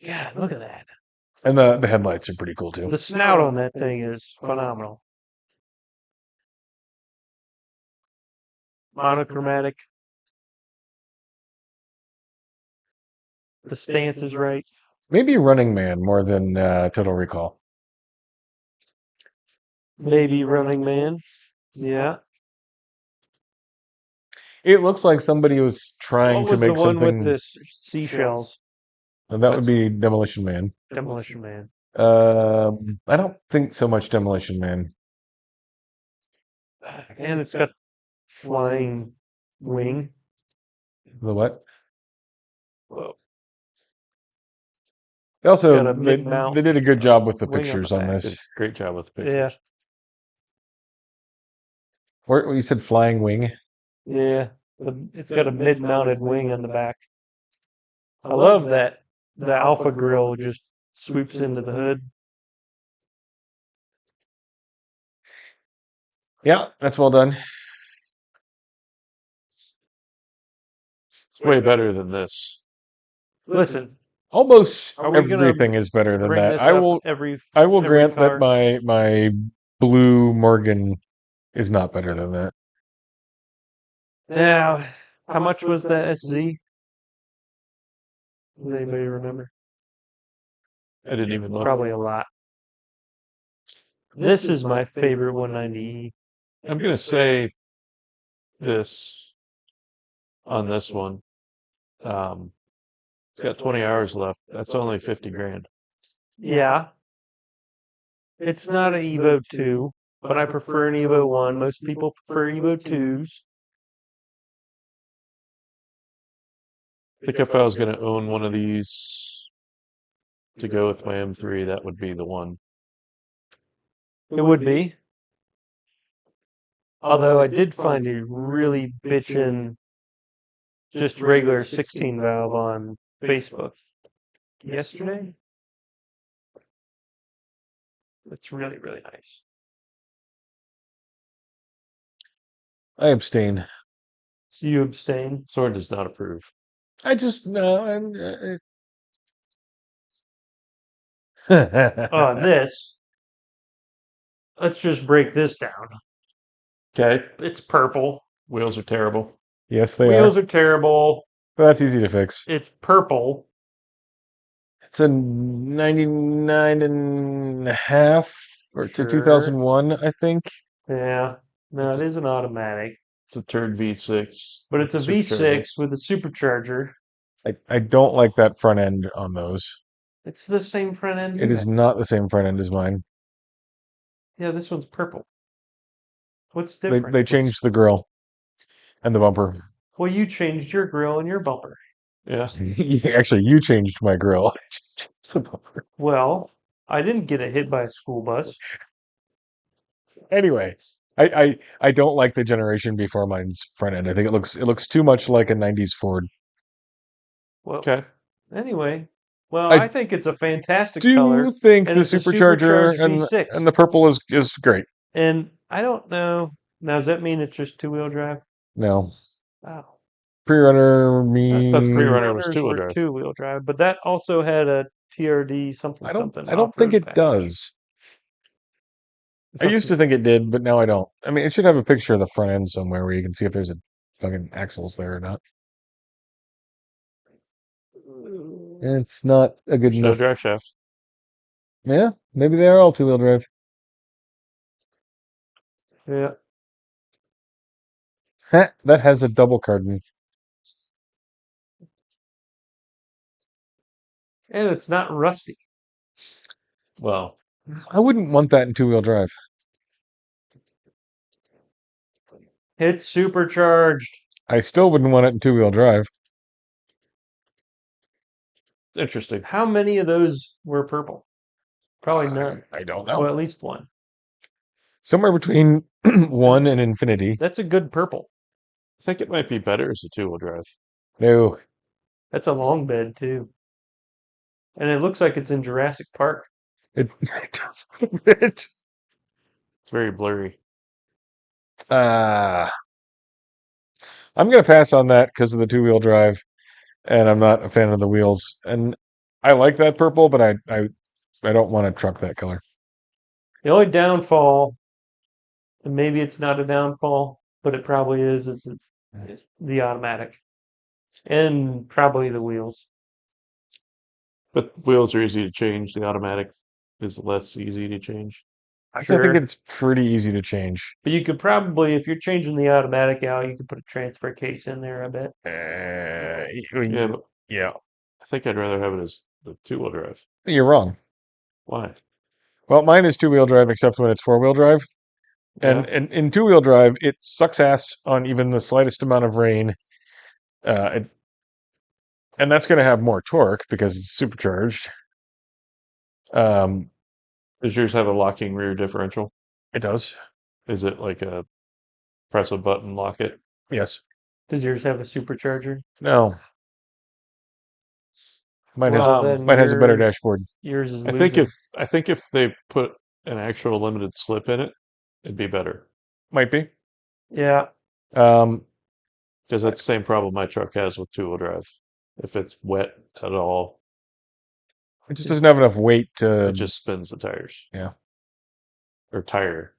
B: God, look at that.
C: And the headlights are pretty cool too.
B: The snout on that thing is phenomenal. Monochromatic. The stance is right.
C: Maybe Running Man more than Total Recall.
B: Maybe Running Man. Yeah.
C: It looks like somebody was trying
B: What
C: to
B: was
C: make
B: the one
C: something.
B: with the seashells?
C: And that would be Demolition Man.
B: Demolition Man.
C: I don't think so much Demolition Man.
B: And it's got flying wing.
C: The what?
B: Whoa.
C: They also
B: Got a mid-mount
C: they did a good job with the
B: wing on the
C: pictures on
B: back.
C: this.
A: Great job with the
B: Yeah.
A: pictures.
C: Or you said flying wing.
B: Yeah. It's got a mid-mounted wing on the back. I love that the Alpha grill just sweeps into the hood.
C: Yeah, that's well done.
A: It's way better than this.
B: Listen,
C: Almost
B: Are we gonna
C: everything is better than
B: bring
C: that.
B: this
C: I
B: up
C: will
B: every
C: grant
B: car.
C: that my blue Morgan is not better than that.
B: Now, how much was that SZ? Does anybody remember?
A: I didn't even look.
B: Probably a lot. This is my favorite 190E.
A: I'm gonna say this on this one. It's got 20 hours left. That's only 50 grand.
B: Yeah. It's not an Evo 2, but I prefer an Evo 1. Most people prefer Evo 2s.
A: I think if I was going to own one of these to go with my M3, that would be the one.
B: It would be. Although I did find a really bitchin' just regular 16 valve on Facebook yesterday. It's really, really nice.
C: I abstain.
B: So you abstain?
A: Sword does not approve.
C: I just no.
B: This. Let's just break this down.
A: Okay.
B: It's purple.
A: Wheels are terrible.
C: Yes, they
B: Wheels
C: are.
B: are terrible.
C: But that's easy to fix.
B: It's purple.
C: It's a 99 and a half or to
B: Sure.
C: 2001, I think.
B: Yeah. No,
A: It's
B: it is an automatic.
A: It's a turd V6.
B: But it's a
A: with supercharger.
B: V6 with a supercharger.
C: I don't like that front end on those.
B: It's the same front end.
C: It is not the same front end as mine.
B: Yeah, this one's purple. What's
C: They
B: different?
C: they changed the grill and the bumper.
B: Well, you changed your grill and your bumper.
A: Yeah.
C: Actually, you changed my grill. I just changed the bumper.
B: Well, I didn't get hit by a school bus.
C: Anyway, I don't like the generation before mine's front end. I think it looks too much like a 90s Ford.
B: Well,
A: Okay.
B: anyway. Well,
C: I
B: I think it's a fantastic
C: Do
B: color.
C: you think
B: and
C: the
B: it's a
C: supercharger
B: supercharged
C: and
B: V6.
C: and the purple is great?
B: And I don't know. Now, does that mean it's just two-wheel drive?
C: No.
B: Oh.
C: Pre-runner
A: I thought the
C: mean
A: pre-runner was
B: Runners
A: two-wheel
B: were
A: drive.
B: two-wheel drive, but that also had a TRD something
C: I don't
B: something.
C: I don't think
B: off-road
C: it
B: package.
C: does. I
A: thought
C: used to think it did, but now I don't. I mean, it should have a picture of the front end somewhere where you can see if there's a fucking axles there or not. It's not a good
A: No
C: enough.
A: drive shaft.
C: Yeah, maybe they are all two-wheel drive.
B: Yeah.
C: That has a double cardan.
B: And it's not rusty.
A: Well,
C: I wouldn't want that in two-wheel drive.
B: It's supercharged.
C: I still wouldn't want it in two-wheel drive.
A: interesting.
B: How many of those were purple? Probably none.
C: I don't
B: Well,
C: know.
B: at least one.
C: Somewhere between 1 and infinity.
B: That's a good purple.
A: I think it might be better as a two-wheel drive.
C: No.
B: That's a long bed, too. And it looks like it's in Jurassic Park.
C: It does a little bit.
A: It's very blurry.
C: I'm going to pass on that because of the two-wheel drive, and I'm not a fan of the wheels. And I like that purple, but I don't want a truck that color.
B: The only downfall, and maybe it's not a downfall, but it probably is the automatic. And probably the wheels.
A: But wheels are easy to change. The automatic is less easy to change.
C: I
B: Sure.
C: think it's pretty easy to change.
B: But you could probably, if you're changing the automatic out, you could put a transfer case in there, I bet.
A: Yeah, but
C: Yeah.
A: I think I'd rather have it as the two-wheel drive.
C: You're wrong.
A: Why?
C: Well, mine is two-wheel drive except when it's four-wheel drive. And
A: Yeah.
C: in two-wheel drive, it sucks ass on even the slightest amount of rain. And that's going to have more torque because it's supercharged.
A: Does yours have a locking rear differential?
C: It does.
A: Is it like a press a button, lock it?
C: Yes.
B: Does yours have a supercharger?
C: No. Mine has
B: Well, then
C: mine has a better
B: yours-
C: dashboard.
B: Yours is
A: I think
B: losing.
A: if they put an actual limited slip in it, it'd be better.
C: Might be.
B: Yeah.
C: Um,
A: Because that's the same problem my truck has with two-wheel drive. If it's wet at all,
C: it just doesn't have enough weight to
A: it just spins the tires.
C: Yeah.
A: Or tire,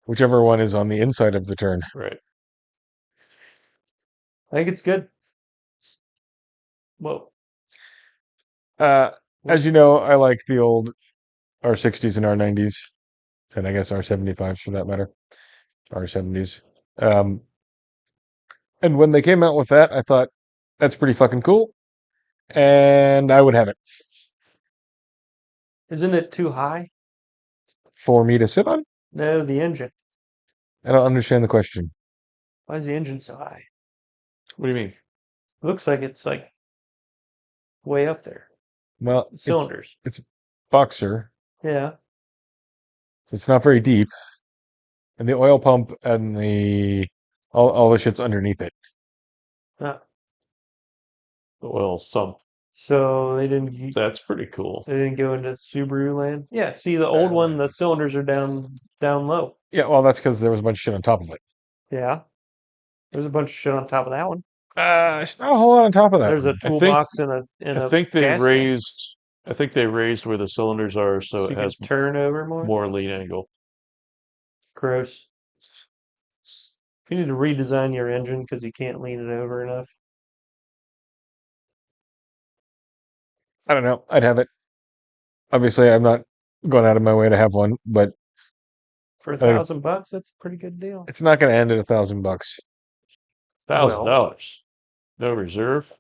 C: whichever one is on the inside of the turn.
A: right?
B: I think it's good. Well,
C: As you know, I like the old R60s and R90s, and I guess R75s for that matter, R70s. And when they came out with that, I thought that's pretty fucking cool. and I would have it
B: Isn't it too high?
C: for me to sit on.
B: No, the engine.
C: I don't understand the question.
B: Why is the engine so high?
A: What do you mean?
B: Looks like it's like way up there.
C: Well,
B: The cylinders.
C: it's a boxer,
B: Yeah.
C: so it's not very deep, and the oil pump and all the shit's underneath it.
B: Uh,
A: The oil sump.
B: so they didn't
A: That's pretty cool.
B: go into Subaru land. Yeah. See, the old one, the cylinders are down low.
C: Yeah, well, that's because there was a bunch of shit on top of it.
B: Yeah. There's a bunch of shit on top of that one.
C: It's not a whole lot on top of that
B: There's a
C: one.
B: toolbox and
A: I
B: a
A: think they
B: gas tank.
A: raised. I think they raised where the cylinders are, so
B: So
A: it
B: you
A: has
B: can turn over more.
A: more lean angle.
B: Gross. You need to redesign your engine because you can't lean it over enough.
C: I don't know. I'd have it. Obviously, I'm not going out of my way to have one, but
B: For
C: think-
B: $1,000, that's a pretty good deal.
C: it's not going to end at $1,000.
A: $1,000. No reserve.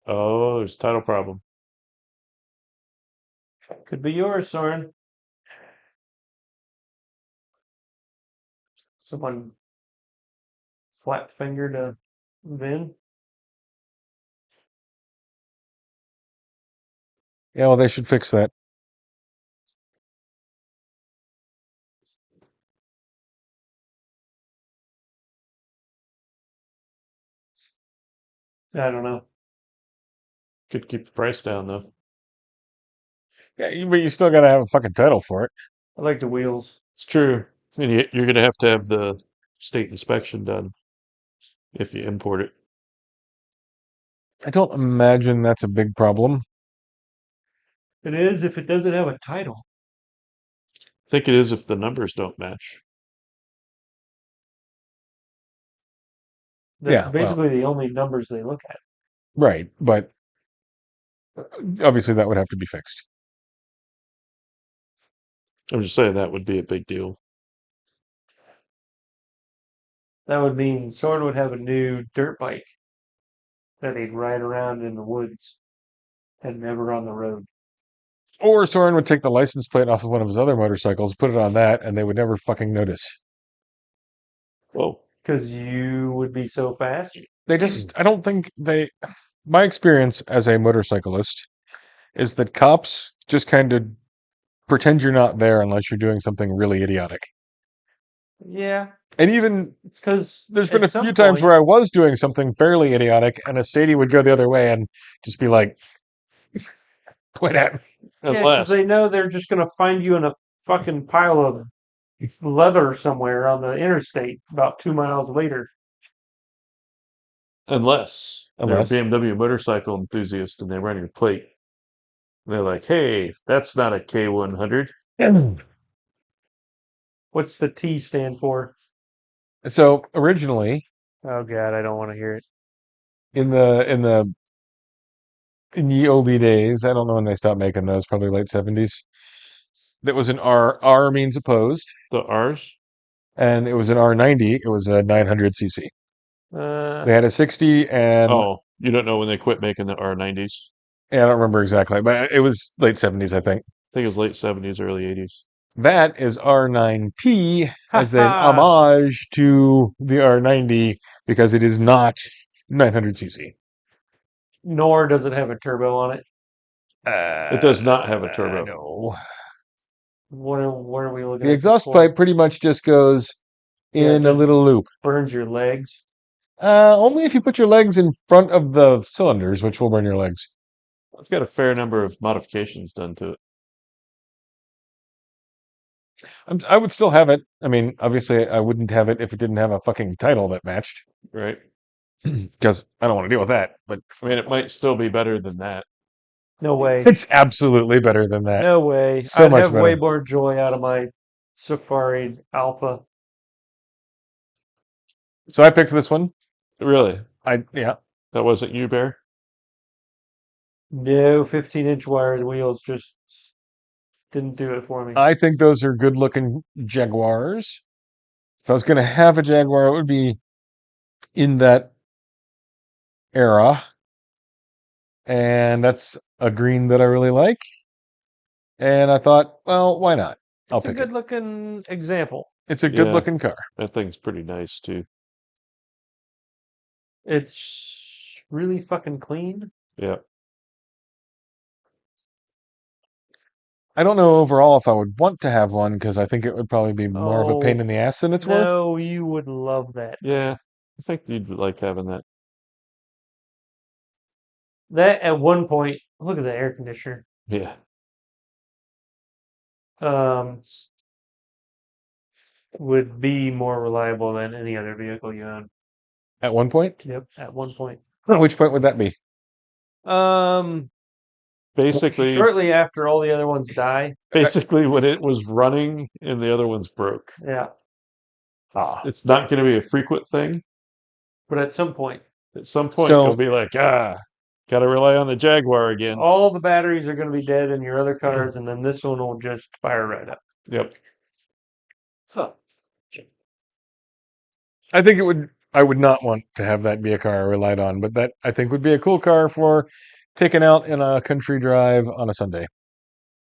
A: Oh, there's a title problem.
B: Could be yours, Soren. Someone flat fingered a VIN.
C: Yeah, well, they should fix that.
B: I don't know.
A: Could keep the price down though.
C: Yeah, but you still got to have a fucking title for it.
B: I like the wheels.
A: It's true. And you're going to have the state inspection done if you import it.
C: I don't imagine that's a big problem.
B: It is if it doesn't have a title.
A: I think it is if the numbers don't match.
B: That's
C: Yeah, well.
B: basically the only numbers they look at.
C: Right, but obviously that would have to be fixed.
A: I'm just saying that would be a big deal.
B: That would mean Soren would have a new dirt bike that he'd ride around in the woods and never on the road.
C: Or Soren would take the license plate off of one of his other motorcycles, put it on that, and they would never fucking notice.
A: Whoa.
B: Because you would be so fast.
C: They just, I don't think they, my experience as a motorcyclist is that cops just kind of pretend you're not there unless you're doing something really idiotic.
B: Yeah.
C: And even
B: It's because
C: there's been a few times where I was doing something fairly idiotic, and a statey would go the other way and just be like, "Quit at me."
B: because
A: Unless,
B: they know they're just going to find you in a fucking pile of leather somewhere on the interstate about 2 miles later.
A: unless they're a
C: Unless.
A: BMW motorcycle enthusiast and they run your plate. And they're like, hey, that's not a K100.
B: What's the T stand for?
C: So originally,
B: Oh God, I don't want to hear it.
C: in the oldie days, I don't know when they stopped making those, probably late 70s. That was an R. R means opposed,
A: The R's?
C: and it was an R90. It was a 900cc. They had a 60, and
A: Oh, you don't know when they quit making the R90s?
C: yeah, I don't remember exactly, but it was late 70s, I think.
A: I think it was late 70s, early 80s.
C: That is R9T as an homage to the R90 because it is not 900cc.
B: Nor does it have a turbo on it.
A: It does not have a turbo.
C: No.
B: What are we looking
C: The
B: at?
C: exhaust pipe pretty much just goes
B: Yeah,
C: in a
B: just
C: little loop.
B: burns your legs.
C: Only if you put your legs in front of the cylinders, which will burn your legs.
A: It's got a fair number of modifications done to it.
C: I would still have it. I mean, obviously, I wouldn't have it if it didn't have a fucking title that matched,
A: Right?
C: because I don't want to deal with that. But
A: I mean, it might still be better than that.
B: No way.
C: it's absolutely better than that.
B: No way.
C: So
B: I'd
C: much
B: have way
C: better.
B: more joy out of my Safari Alpha.
C: So I picked this one.
A: Really?
C: Yeah.
A: That wasn't you, Bear?
B: No 15-inch wired wheels just didn't do it for me.
C: I think those are good-looking Jaguars. If I was going to have a Jaguar, it would be in that era, and that's a green that I really like. And I thought, well, why not? I'll
B: It's a
C: pick it.
B: good looking example.
C: It's a
A: Yeah.
C: good looking car.
A: That thing's pretty nice too.
B: It's really fucking clean.
A: Yeah.
C: I don't know overall if I would want to have one because I think it would probably be more of a pain in the ass than it's worth.
B: No, you would love that.
A: Yeah. I think you'd like having that.
B: That at one point, look at the air conditioner.
A: Yeah.
B: Would be more reliable than any other vehicle you own.
C: At one point?
B: Yep, at one point.
C: Which point would that be?
A: Basically,
B: Shortly after all the other ones die.
A: basically when it was running and the other ones broke.
B: Yeah,
C: Ah.
A: It's not going to be a frequent thing.
B: but at some point,
A: At some point,
C: So-
A: you'll be like, got to rely on the Jaguar again.
B: all the batteries are going to be dead in your other cars, and then this one will just fire right up.
A: Yep.
B: So,
C: I think I would not want to have that be a car I relied on, but that I think would be a cool car for taking out in a country drive on a Sunday.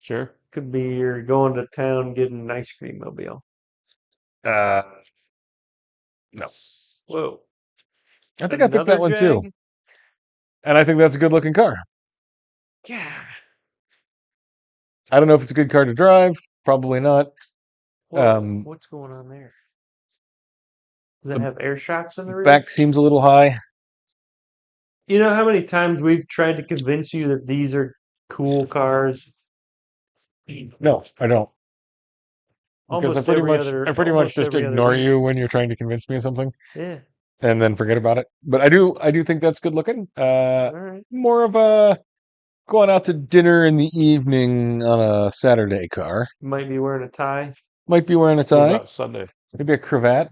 A: Sure.
B: could be you're going to town getting an ice cream mobile.
C: No.
B: Whoa.
C: I think I picked that
B: Another
C: one too.
B: Jag?
C: And I think that's a good looking car.
B: Yeah.
C: I don't know if it's a good car to drive. Probably not.
B: Whoa, what's going on there? Does it
C: the
B: have air shocks in the rear?
C: Back seems a little high.
B: You know how many times we've tried to convince you that these are cool cars?
C: No, I don't. Because
B: Almost every
C: I pretty much
B: almost
C: just
B: every other
C: ignore
B: week.
C: you when you're trying to convince me of something
B: Yeah.
C: and then forget about it. But I do think that's good looking.
B: All right.
C: More of a going out to dinner in the evening on a Saturday car.
B: Might be wearing a tie.
C: Might be wearing a
A: What
C: tie.
A: about Sunday?
C: Maybe a cravat.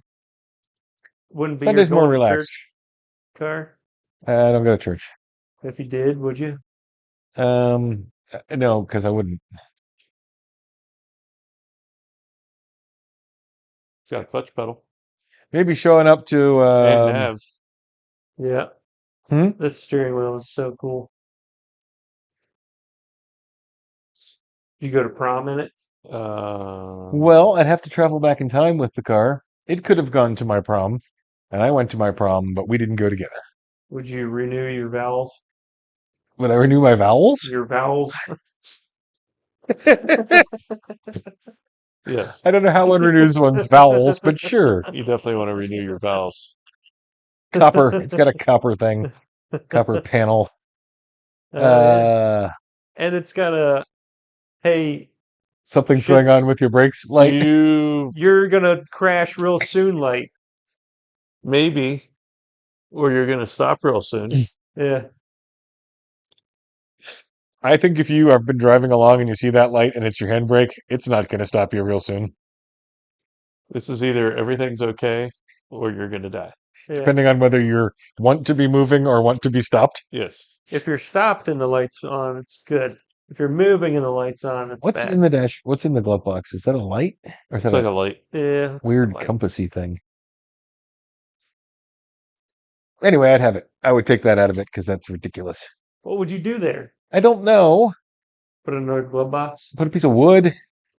B: Wouldn't be
C: Sunday's
B: your
C: more
B: going to
C: relaxed.
B: church car.
C: I don't go to church.
B: If you did, would you?
C: No, because I wouldn't.
A: It's got a clutch pedal
C: Maybe showing up to
A: and nav.
B: Yeah.
C: Hmm?
B: The steering wheel is so cool. Did you go to prom in it?
C: Well, I'd have to travel back in time with the car. It could have gone to my prom, and I went to my prom, but we didn't go together.
B: Would you renew your vowels?
C: Would I renew my vowels?
B: Your vowels?
A: Yes.
C: I don't know how one renews one's vowels, but sure.
A: You definitely want to renew your vowels.
C: Copper. It's got a copper thing, copper panel.
B: Yeah. And it's got a, hey,
C: Something's going on with your brakes light.
B: you're going to crash real soon light.
A: Maybe, or you're going to stop real soon.
B: Yeah.
C: I think if you have been driving along and you see that light and it's your handbrake, it's not going to stop you real soon.
A: This is either everything's okay or you're going to die.
B: Yeah.
C: Depending on whether you want to be moving or want to be stopped.
A: Yes.
B: If you're stopped and the light's on, it's good. If you're moving and the light's on, it's
C: What's
B: bad.
C: in the dash? What's in the glove box? Is that a light? Or is
A: It's
C: that
A: like a light.
B: Yeah.
C: weird
B: light.
C: compassy thing? Anyway, I'd have it. I would take that out of it because that's ridiculous.
B: What would you do there?
C: I don't know.
B: Put it in another glove box?
C: Put a piece of wood.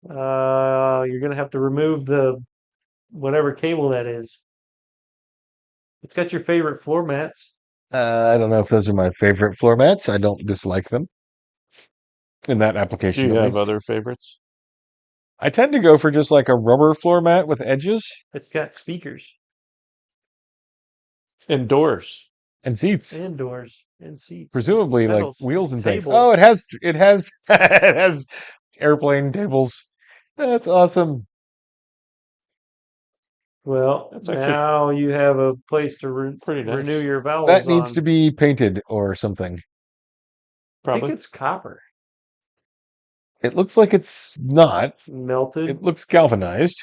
B: You're going to have to remove the whatever cable that is. It's got your favorite floor mats.
C: I don't know if those are my favorite floor mats. I don't dislike them. In that
A: Do
C: application,
A: you
C: at
A: have
C: least.
A: other favorites?
C: I tend to go for just like a rubber floor mat with edges
B: It's got speakers
A: And doors.
C: and seats.
B: and doors and seats.
C: Presumably like
B: pedals,
C: wheels and things.
B: table.
C: Oh, it has it has airplane tables. That's awesome.
B: Well,
A: That's actually
B: now you have a place to
A: pretty nice.
B: renew your vowels
C: That needs
B: on.
C: to be painted or something.
B: I think
A: Probably.
B: it's copper.
C: It looks like it's not.
B: Melted.
C: It looks galvanized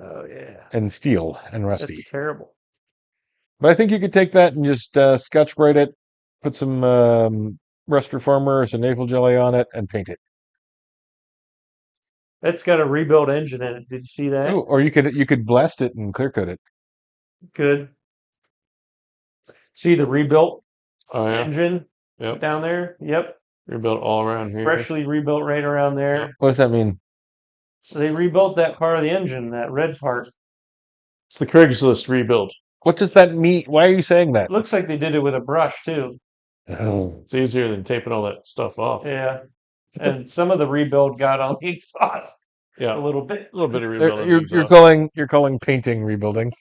B: Oh, yeah.
C: and steel and rusty.
B: That's terrible.
C: But I think you could take that and just Scotch Brite it, put some rust reformer or some navel jelly on it, and paint it.
B: That's got a rebuilt engine in it. Did you see that?
C: Oh, or you could blast it and clear coat it.
B: Good. See the rebuilt
A: Oh yeah.
B: engine
A: Yep.
B: down there. Yep.
A: Rebuilt all around here.
B: Freshly rebuilt right around there.
A: Yep.
C: What does that mean?
B: They rebuilt that part of the engine, that red part.
A: It's the Craigslist rebuild.
C: What does that mean? Why are you saying that?
B: Looks like they did it with a brush too.
A: It's easier than taping all that stuff off.
B: Yeah. And some of the rebuild got on the exhaust
A: Yeah.
B: a little bit.
A: A little bit of
C: There-
A: rebuilding.
C: you're calling painting rebuilding.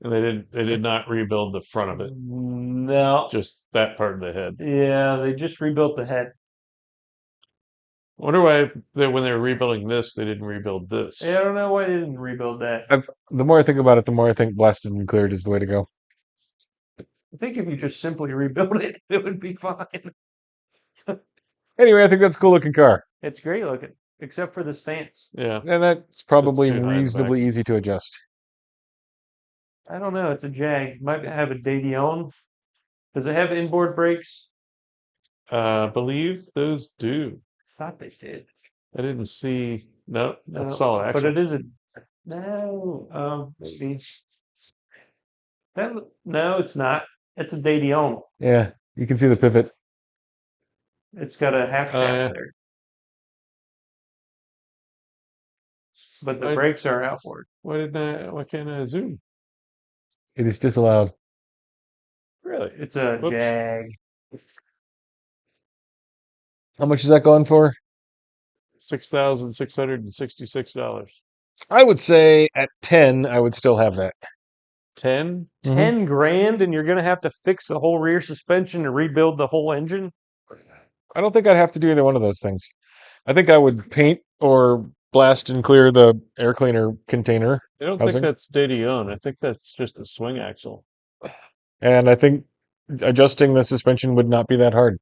A: And they did not rebuild the front of it,
B: No.
A: just that part of the head.
B: Yeah, they just rebuilt the head.
A: I wonder why when they were rebuilding this, they didn't rebuild this.
B: Yeah, I don't know why they didn't rebuild that.
C: The more I think about it, the more I think blasted and cleared is the way to go.
B: I think if you just simply rebuild it, it would be fine.
C: Anyway, I think that's a cool looking car.
B: It's great looking, except for the stance.
A: Yeah.
C: And that's probably
A: too high in the
C: reasonably easy to adjust.
B: I don't know. It's a Jag. Might have a Davion. Does it have inboard brakes?
A: Believe those do.
B: Thought they did.
A: I didn't see. No, that's
B: No,
A: solid
B: but
A: axle.
B: it is a no. Maybe that. No, it's not. It's a Davion.
C: Yeah, you can see the pivot.
B: It's got a half shaft
A: yeah.
B: there, but the
A: Why-
B: brakes are outboard.
A: Why can't I zoom?
C: It is disallowed.
A: Really?
B: It's a
A: Whoops.
B: Jag.
C: How much is that going for?
A: $6,666.
C: I would say at 10, I would still have that.
A: 10?
B: 10 grand, and you're gonna have to fix the whole rear suspension and rebuild the whole engine.
C: I don't think I'd have to do either one of those things. I think I would paint or blast and clear the air cleaner container.
A: I don't
C: Housing?
A: think that's Davion. I think that's just a swing axle.
C: And I think adjusting the suspension would not be that hard.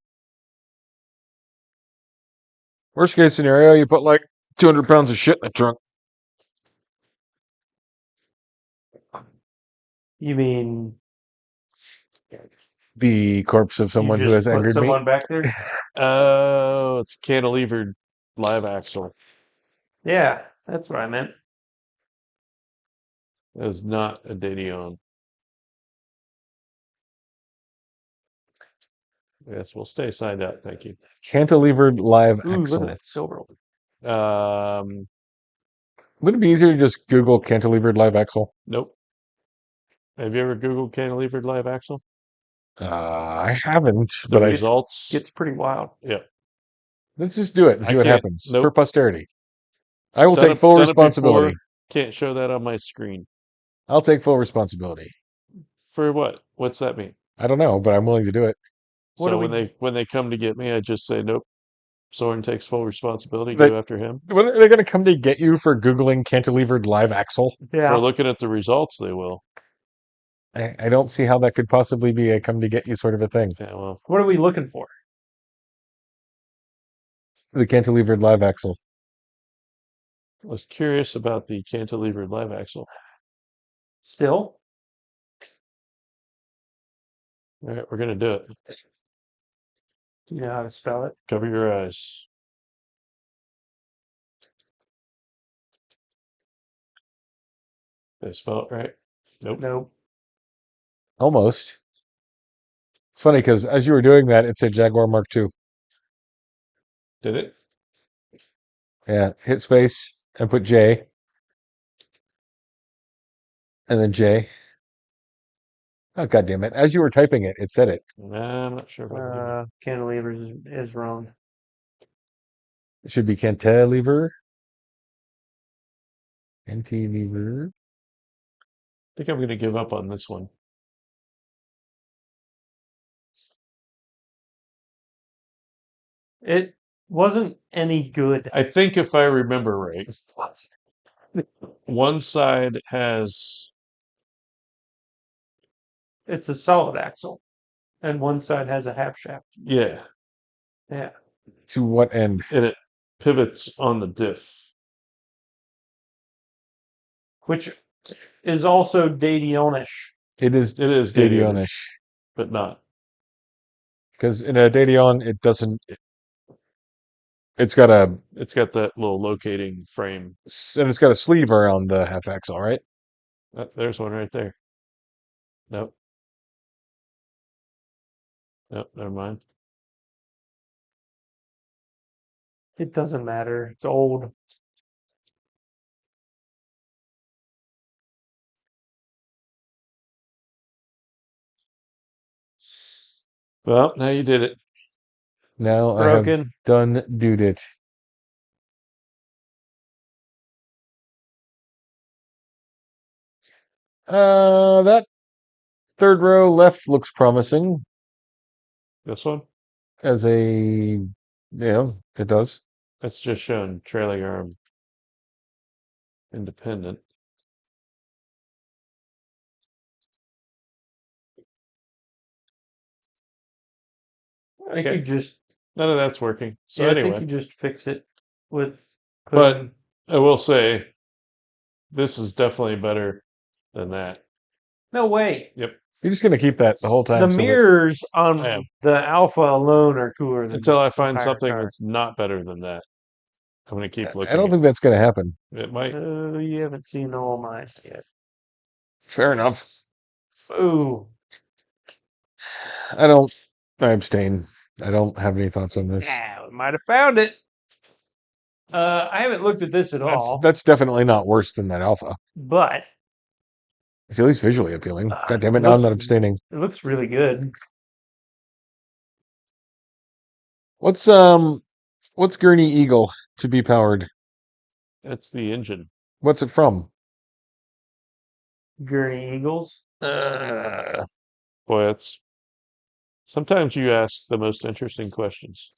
C: Worst case scenario, you put like 200 pounds of shit in the trunk.
B: You mean
C: The corpse of someone
B: you
C: who
B: just
C: has
B: put
C: angered
B: someone
C: me.
B: back there?
A: Oh, it's cantilevered live axle.
B: Yeah, that's what I meant.
A: That is not a Davion. Yes, we'll stay side out. Thank you.
C: Cantilevered live
B: Ooh, look
C: axle.
B: at that silver.
C: Would it be easier to just Google cantilevered live axle?
A: Nope. Have you ever Googled cantilevered live axle?
C: I haven't,
A: The
C: but
A: results.
B: Gets pretty wild.
A: Yeah.
C: let's just do it and see
A: I
C: what
A: can't-
C: happens
A: nope.
C: for posterity. I will
A: Done
C: take
A: it-
C: full
A: done it before.
C: responsibility.
A: Can't show that on my screen.
C: I'll take full responsibility.
A: For what? What's that mean?
C: I don't know, but I'm willing to do it.
B: What
A: So
B: do
A: when they come to get me, I just say nope. Soren takes full responsibility.
C: They-
A: Go after him.
C: What, are they going to come to get you for Googling cantilevered live axle?
B: Yeah.
A: For looking at the results, they will.
C: I don't see how that could possibly be a come to get you sort of a thing.
A: Yeah. Well,
B: What are we looking for?
C: The cantilevered live axle.
A: I was curious about the cantilevered live axle.
B: Still?
A: All right, we're gonna do it.
B: Do you know how to spell it?
A: Cover your eyes. Did I spell it right? Nope.
B: Nope.
C: Almost. It's funny because as you were doing that, it said Jaguar Mark II.
A: Did it?
C: Yeah, hit space and put J. And then J. Oh, God damn it. As you were typing it, it said it.
A: Nah, I'm not sure about that.
B: Cantilevers is wrong.
C: It should be cantilever. Cantilever.
A: I think I'm gonna give up on this one.
B: It wasn't any good.
A: I think if I remember right, one side has
B: It's a solid axle, and one side has a half shaft.
A: yeah,
B: Yeah.
C: To what end?
A: and it pivots on the diff.
B: Which is also Davionish.
C: It is
A: It is Davion,
C: Davionish.
A: but not.
C: Because in a Davion, it doesn't. It's got a
A: It's got that little locating frame.
C: and it's got a sleeve around the half axle, right?
A: There's one right there. Nope. Nope, never mind.
B: It doesn't matter. It's old.
A: Well, now you did it.
C: Now I have
B: Broken.
C: done dude it. That third row left looks promising
A: This one?
C: as a, yeah, it does.
A: That's just showing trailing arm independent.
B: I think
A: Okay.
B: you just
A: None of that's working. So
B: I think
A: anyway,
B: you just fix it with
A: but
B: putting
A: I will say this is definitely better than that.
B: no way.
A: Yep,
C: You're just gonna keep that the whole
B: The
C: time, so that
B: mirrors
A: I am.
B: on the Alpha alone are cooler than
A: Until
B: the
A: I find
B: entire
A: something
B: car.
A: that's not better than that. I'm going to keep
C: I don't
A: looking.
C: think that's gonna happen.
A: It might.
B: You haven't seen all mine yet.
C: Fair enough.
B: Ooh.
C: I abstain. I don't have any thoughts on this.
B: Yeah, we might have found it. I haven't looked at this at all,
C: That's definitely not worse than that Alpha.
B: but
C: It's at least visually appealing. God damn it,
B: it
C: now I'm
B: looks
C: not abstaining.
B: it looks really good.
C: What's Gurney Eagle to be powered?
A: It's the engine.
C: What's it from?
B: Gurney Eagles.
C: Uh,
A: Boy, it's sometimes you ask the most interesting questions.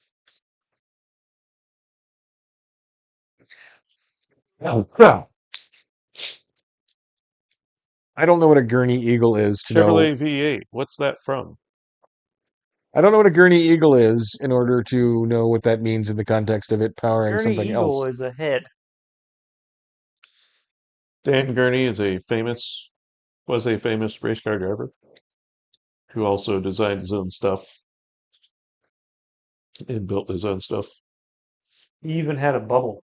C: I don't know what a Gurney Eagle is to know.
A: Chevrolet V8. What's that from?
C: I don't know what a Gurney Eagle is in order to know what that means in the context of it powering
B: Gurney
C: something
B: Eagle
C: else.
B: is a head.
A: Dan Gurney was a famous race car driver who also designed his own stuff and built his own stuff.
B: He even had a bubble.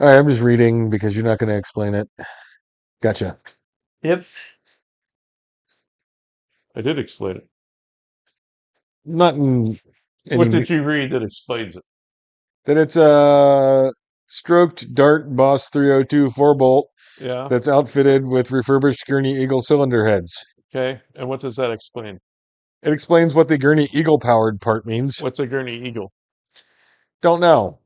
C: All right, I'm just reading because you're not going to explain it. Gotcha.
B: Yep.
A: I did explain it.
C: Not in
A: What
C: any
A: did you read that explains it?
C: that it's a stroked Dart Boss 302 4-bolt
A: Yeah.
C: that's outfitted with refurbished Gurney Eagle cylinder heads.
A: Okay. And what does that explain?
C: It explains what the Gurney Eagle powered part means.
A: What's a Gurney Eagle?
C: Don't know.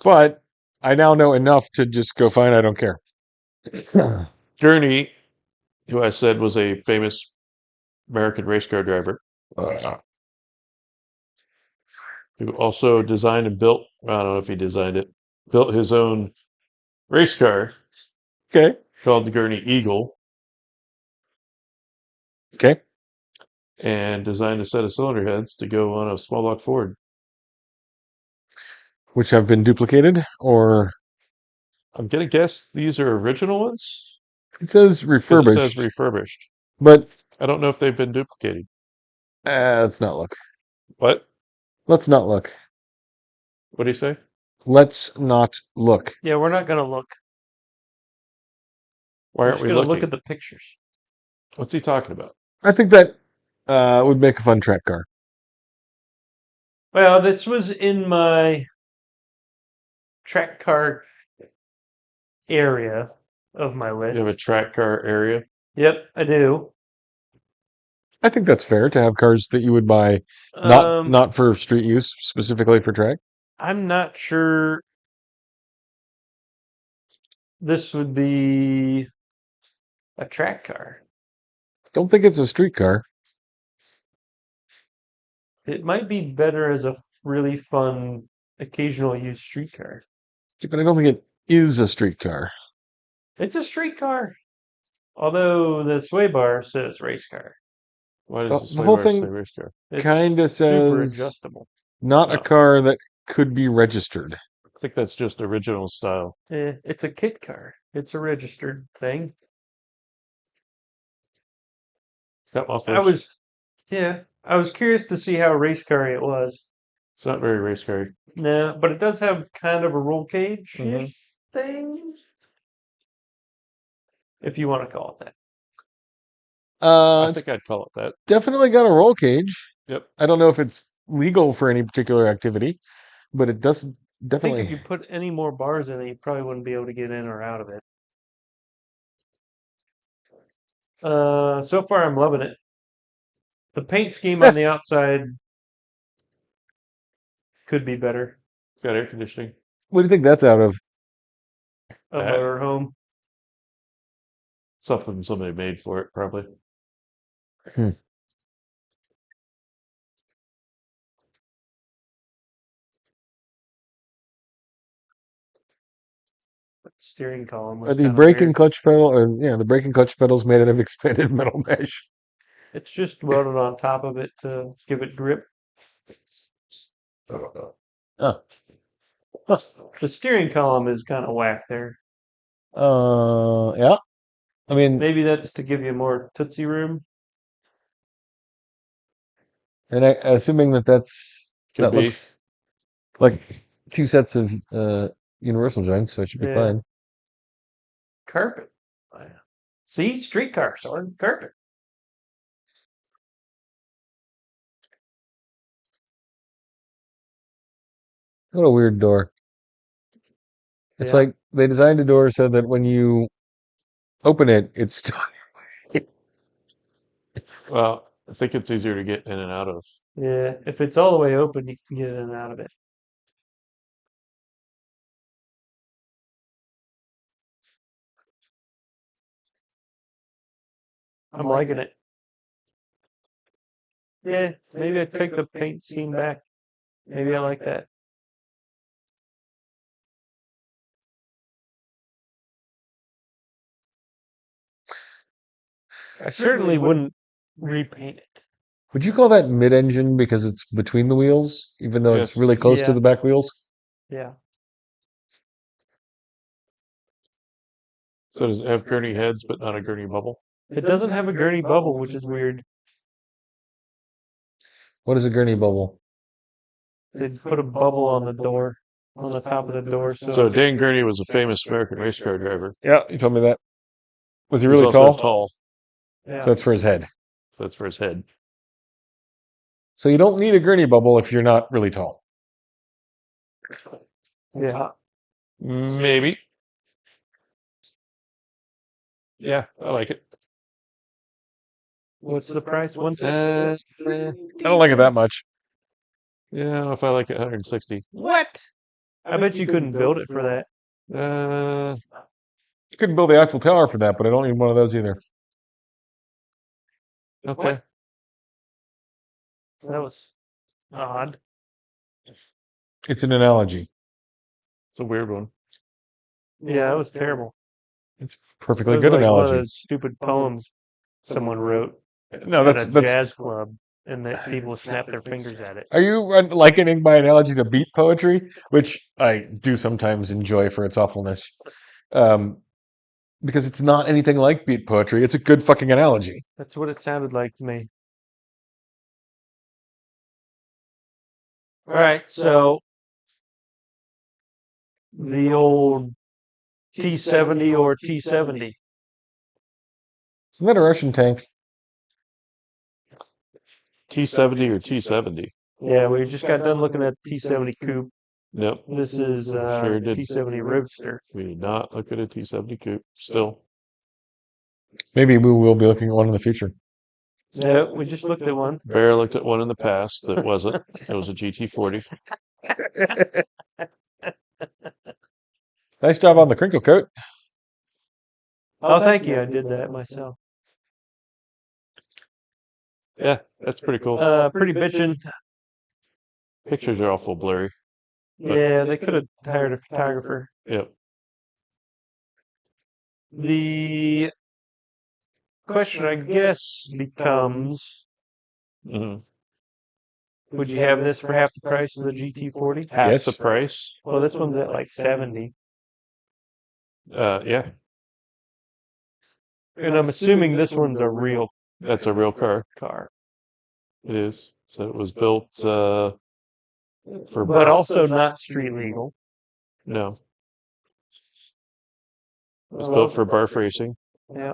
C: But I now know enough to just go fine, I don't care.
A: Gurney, who I said was a famous American race car driver, who also designed and built, I don't know if he designed it, built his own race car
C: Okay.
A: called the Gurney Eagle
C: Okay.
A: and designed a set of cylinder heads to go on a small block Ford.
C: Which have been duplicated, or
A: I'm going to guess these are original ones
C: it says
A: because it
C: refurbished.
A: says refurbished.
C: But
A: I don't know if they've been duplicated.
C: let's not look.
A: What?
C: Let's not look.
A: What do you say?
C: Let's not look.
B: Yeah, we're not gonna look.
A: Why
B: We're
A: aren't
B: just
A: we
B: gonna
A: looking?
B: look at the pictures.
A: What's he talking about?
C: I think that would make a fun track car.
B: Well, this was in my track car area of my
A: You
B: list.
A: have a track car area.
B: Yep, I do.
C: I think that's fair to have cars that you would buy not for street use, specifically for track.
B: I'm not sure this would be a track car.
C: Don't think it's a street car.
B: It might be better as a really fun occasional use street car.
C: But I don't think it is a street car.
B: It's a street car. Although the sway bar says race car.
A: Why
C: The
A: does the sway
C: whole
A: bar say
C: thing
A: race car?
B: It's
C: Kinda
B: super
C: says
B: adjustable.
C: not a
A: Oh.
C: car that could be registered.
A: I think that's just original style.
B: It's a kit car. It's a registered thing.
A: It's got mufflers.
B: I was curious to see how race car it was.
A: It's not very race car.
B: No, but it does have kind of a roll cage
A: Mhm.
B: thing, if you want to call it that.
A: I
C: It's
A: think I'd call it that.
C: definitely got a roll cage.
A: Yep.
C: I don't know if it's legal for any particular activity, but it does
B: I think if
C: definitely.
B: you put any more bars in it, you probably wouldn't be able to get in or out of it. So far I'm loving it. The paint scheme on the outside could be better.
A: It's got air conditioning.
C: What do you think that's out of?
B: A
A: That-
B: motorhome.
A: Something somebody made for it, probably.
B: Steering column
C: Are
B: was
C: the
B: kind of
C: brake and
B: weird.
C: clutch pedal, or yeah, the brake and clutch pedals made out of expanded metal mesh?
B: It's just welded on top of it to give it grip.
C: Oh,
B: The steering column is kind of whack there.
C: yeah. I mean,
B: Maybe that's to give you more tootsie room.
C: and assuming that
A: Could
C: that
A: be.
C: looks like two sets of universal joints, so it should be
B: Yeah.
C: fine.
B: Carpet. See, streetcar, sword, carpet.
C: What a weird door. It's
B: Yeah.
C: like they designed a door so that when you open it, it's still.
A: Well, I think it's easier to get in and out of.
B: Yeah, if it's all the way open, you can get in and out of it. I'm liking it. Yeah, maybe I'd take the paint scheme back. Maybe I like that. I certainly wouldn't repaint it.
C: Would you call that mid-engine because it's between the wheels, even though it's
A: Yes.
C: really close to
B: Yeah.
C: the back wheels?
B: Yeah.
A: So does it have gurney heads, but not a gurney bubble?
B: It doesn't have a gurney bubble, which is weird.
C: What is a gurney bubble?
B: They put a bubble on the door, on the top of the door.
A: So Dan Gurney was a famous American race car driver.
C: Yeah, you told me that. Was he
A: He was
C: really
A: also
C: tall?
A: tall,
B: Yeah.
C: So it's for his head.
A: so that's for his head.
C: So you don't need a gurney bubble if you're not really tall.
B: Yeah.
A: Maybe. Yeah, I like it.
B: What's the price?
A: Uh,
B: 160.
C: I don't like it that much.
A: yeah, I don't know if I like it 160.
B: What? I bet you couldn't build it for that.
A: Uh,
C: You couldn't build the Eiffel Tower for that, but I don't need one of those either.
A: okay.
B: That was odd.
C: It's an analogy.
A: It's a weird one.
B: Yeah, that was terrible.
C: It's a
B: It
C: perfectly
B: was
C: good
B: like one of
C: analogy.
B: those stupid poems someone wrote
C: No,
B: at
C: that's
B: a
C: that's.
B: jazz club, and that people snap their fingers at it.
C: Are you likening my analogy to beat poetry, which I do sometimes enjoy for its awfulness? Because it's not anything like beat poetry. It's a good fucking analogy.
B: That's what it sounded like to me. All right, so the old T70 or T70.
C: Isn't that a Russian tank?
A: T70 or T70?
B: Yeah, we just got done looking at T70 Coupe.
A: Nope.
B: This is
A: Sure did.
B: T70 Roadster.
A: We did not look at a T70 coupe. Still.
C: Maybe we will be looking at one in the future.
B: Yeah, we just looked at one.
A: Bear looked at one in the past that wasn't. It was a GT40.
C: Nice job on the crinkle coat.
B: Oh, thank you. I did that myself.
A: Yeah, that's pretty cool.
B: Pretty bitchin'.
A: Pictures are awful blurry. But-
B: Yeah, they could have hired a photographer.
A: Yep.
B: The question, I guess, becomes:
A: hmm
B: would you have this for half the price of the GT40?
A: Half
C: Yes.
A: the price.
B: Well, this one's at like 70,
A: Yeah,
B: and I'm assuming this one's a real
A: that's a real car.
B: car,
A: It is. So it was built for
B: but also not street legal.
A: no. It was built for barf racing.
B: Yeah.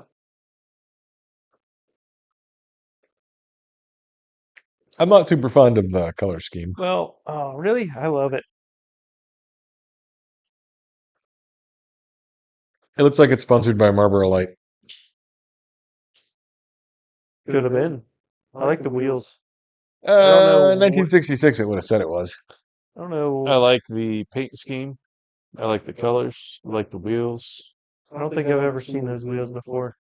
C: I'm not super fond of the color scheme.
B: Well, oh, really? I love it.
C: It looks like it's sponsored by Marlboro Light.
B: Could have been. I like the wheels. don't know what-
C: 1966 it would have said it was.
B: I don't know.
A: I like the paint scheme. I like the colors. I like the wheels.
B: I don't think I've ever seen those wheels before.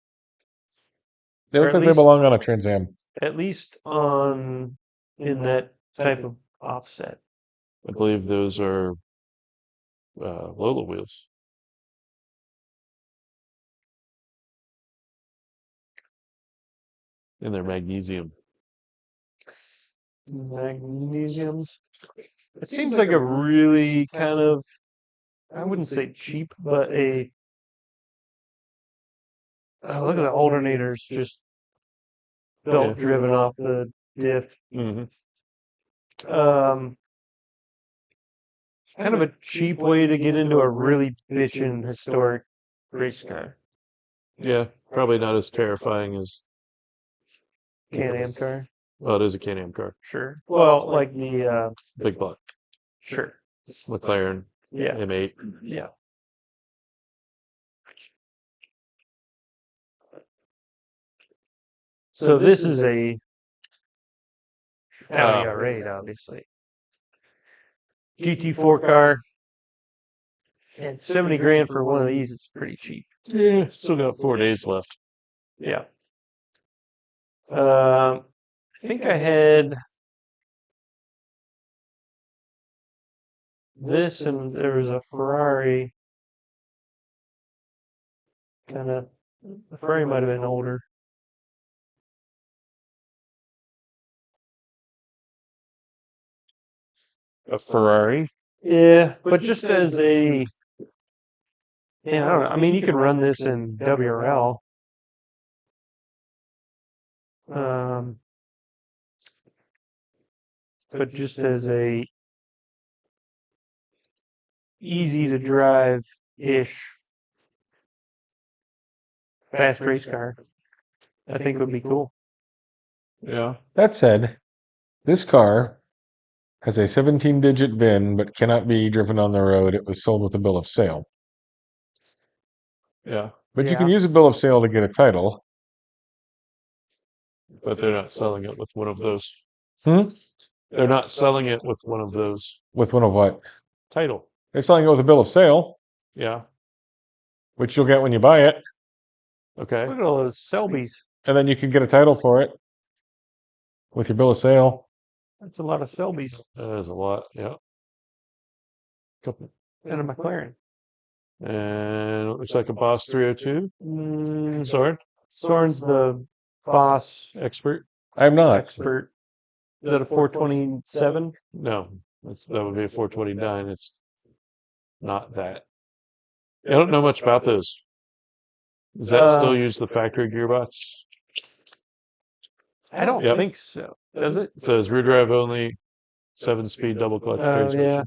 C: They
B: Or
C: look
B: at
C: like they
B: least-
C: belong on a Trans Am.
B: At least in that type of offset.
A: I believe those are Lola wheels. And they're magnesium.
B: Magnesiums. It seems like a really kind of, I wouldn't say cheap, but a. Look at the alternators just belt driven off the diff.
A: Hmm.
B: Kind of a cheap way to get into a really bitchin' historic race car.
A: Yeah, probably not as terrifying as,
B: Can-Am car,
A: well, it is a Can-Am car.
B: sure. Well, like the
A: Big block.
B: sure,
A: McLaren
B: yeah,
A: M8.
B: yeah. So this is a Audi R8, obviously. GT4 car, and 70 grand for one of these is pretty cheap.
A: Yeah, still got 4 days left.
B: Yeah. I think I had this, and there was a Ferrari. Kind of, the Ferrari might have been older.
A: A Ferrari?
B: Yeah, but just as a, yeah, I don't know. I mean, you can run this in WRL. But just as a easy to drive ish fast race car, I think would be cool.
A: Yeah.
C: That said, this car has a 17-digit VIN but cannot be driven on the road. It was sold with a bill of sale.
A: Yeah.
C: But you can use a bill of sale to get a title.
A: But they're not selling it with one of those.
C: Hmm?
A: They're not selling it with one of those.
C: With one of what?
A: Title.
C: They're selling it with a bill of sale,
A: Yeah.
C: which you'll get when you buy it.
A: Okay.
B: Look at all those Selbies.
C: And then you can get a title for it with your bill of sale.
B: That's a lot of Selbies.
A: That is a lot. Yeah. Couple.
B: And a McLaren.
A: And it looks like a Boss 302. Sorry.
B: Soren's the boss
A: Expert.
C: I'm not.
B: expert. Is that a 427?
A: No, that would be a 429. It's not that. I don't know much about those. Does that still use the factory gearbox?
B: I don't
A: Yep.
B: think so. Does it?
A: It says rear drive only, 7-speed double clutch
B: Oh,
A: transmission.
B: yeah.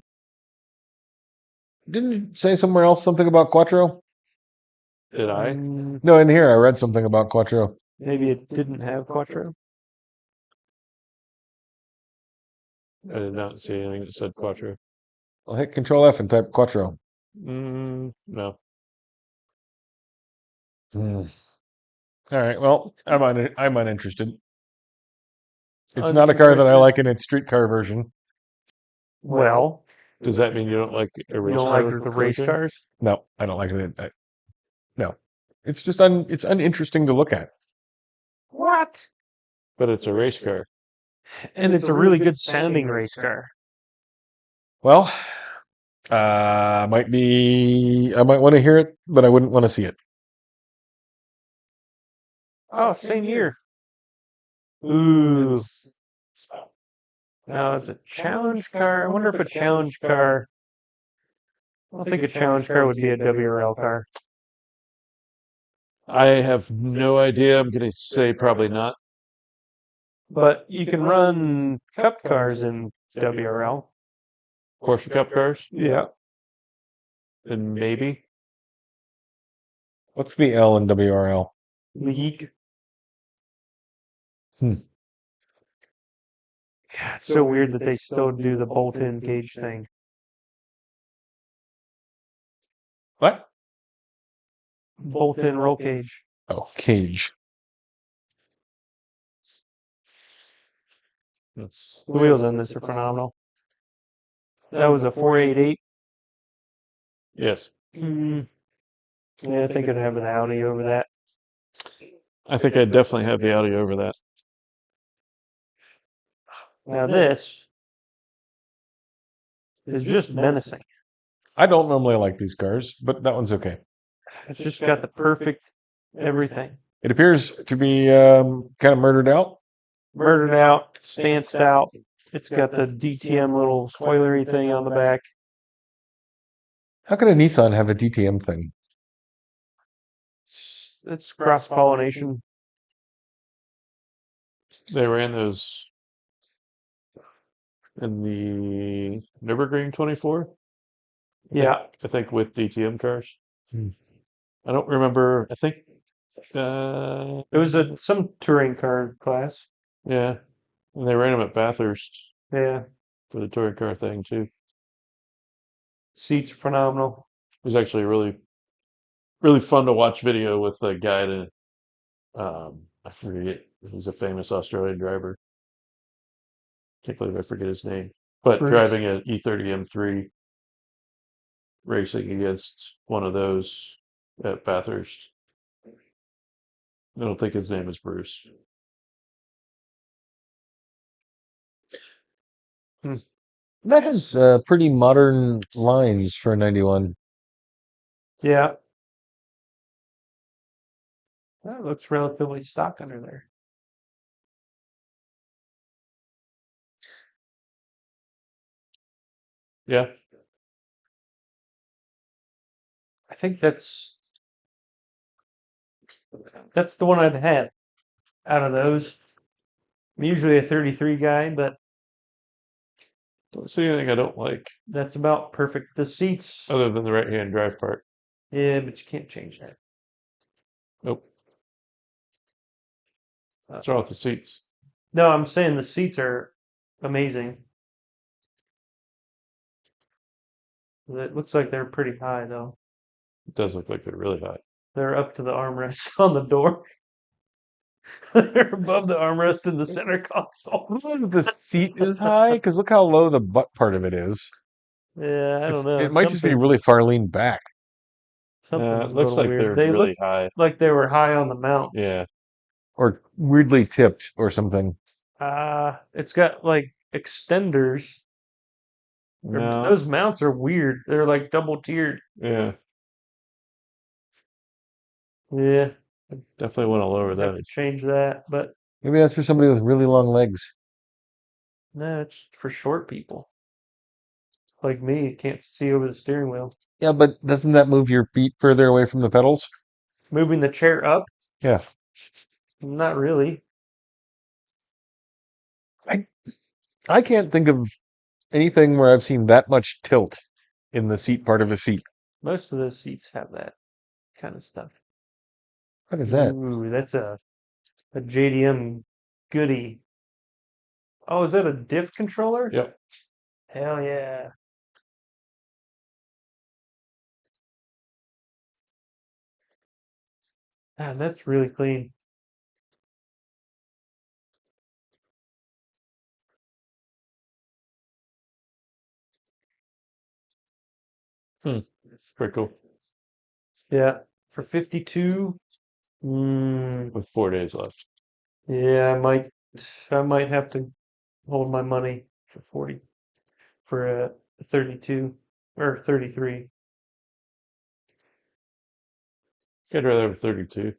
C: Didn't you say somewhere else something about Quattro?
A: Did I?
C: No, in here I read something about Quattro.
B: Maybe it didn't have Quattro.
A: I did not see anything that said Quattro.
C: I'll hit Control F and type Quattro.
A: No.
C: All right. Well, I'm uninterested. It's not a car that I
B: Uninterested.
C: like in its street car version.
B: Well,
A: Does that mean you don't like a
B: you
A: race
B: don't
A: car
B: like the race
A: version?
B: cars?
C: No, I don't like it. No, it's just it's uninteresting to look at.
B: What?
A: But it's a race car.
B: And it's a really good sounding race car.
C: Well, I might want to hear it, but I wouldn't want to see it.
B: Oh, same year. Ooh. Now, it's a challenge car. I wonder if a challenge car. I don't think a challenge car would be a WRL car.
A: I have no idea. I'm going to say probably not.
B: But you can run cup cars in WRL.
A: Porsche Cup cars?
B: Yeah.
A: Then maybe.
C: What's the L in WRL?
B: League. God, it's so weird that they still do the bolt-in cage thing.
C: What?
B: Bolt-in roll cage.
C: Oh, cage.
B: The wheels on this are phenomenal. That was a 488.
A: Yes.
B: Yeah, I think I'd have an Audi over that.
A: I think I'd definitely have the Audi over that.
B: Now this is just menacing.
C: I don't normally like these cars, but that one's okay.
B: It's just got the perfect everything.
C: It appears to be kind of murdered out.
B: Murdered out, stanced out. It's got the DTM little spoilery thing on the back.
C: How can a Nissan have a DTM thing?
B: It's cross-pollination.
A: They ran those in the Nürburgring 24.
B: Yeah.
A: I think with DTM cars.
C: Hmm.
A: I don't remember. I think
B: It was some touring car class.
A: yeah, and they ran them at Bathurst
B: Yeah.
A: for the touring car thing too.
B: Seats are phenomenal.
A: It was actually really fun to watch video with a guy to I forget, he's a famous Australian driver. Can't believe I forget his name. But
B: Bruce.
A: driving an E30 M3 racing against one of those at Bathurst. I don't think his name is Bruce.
C: That has pretty modern lines for a 91.
B: Yeah. That looks relatively stock under there.
A: Yeah.
B: I think that's the one I'd had out of those. I'm usually a 33 guy, but
A: Don't see anything I don't like
B: that's about perfect. The seats,
A: other than the right-hand drive part.
B: yeah, but you can't change that.
A: Nope. What's wrong with the seats?
B: No, I'm saying the seats are amazing. It looks like they're pretty high, though.
A: It does look like they're really high.
B: They're up to the armrests on the door. They're above the armrest in the center console.
C: The seat is high because look how low the butt part of it is.
B: Yeah, I don't know.
C: It might just be really far leaned back.
B: Something's
A: It
B: a
A: looks
B: little
A: like
B: weird.
A: they're
B: They
A: really
B: look
A: high.
B: like they were high on the mounts.
A: Yeah.
C: Or weirdly tipped or something.
B: It's got like extenders.
A: No.
B: Those mounts are weird. They're like double tiered.
A: Yeah.
B: Yeah,
A: Definitely want to lower
B: have
A: that.
B: to change that. But
C: Maybe that's for somebody with really long legs.
B: no, it's for short people like me. Can't see over the steering wheel.
C: Yeah, but doesn't that move your feet further away from the pedals?
B: Moving the chair up?
C: Yeah.
B: Not really.
C: I can't think of anything where I've seen that much tilt in the seat part of a seat.
B: Most of those seats have that kind of stuff.
C: What is that?
B: Ooh, that's a JDM goodie. Oh, is that a diff controller?
A: Yep.
B: Hell yeah. Man, that's really clean.
A: Pretty cool.
B: Yeah, for 52. Mm,
A: With 4 days left.
B: yeah, I might have to hold my money for 40 for a 32 or 33.
A: I'd rather have a 32.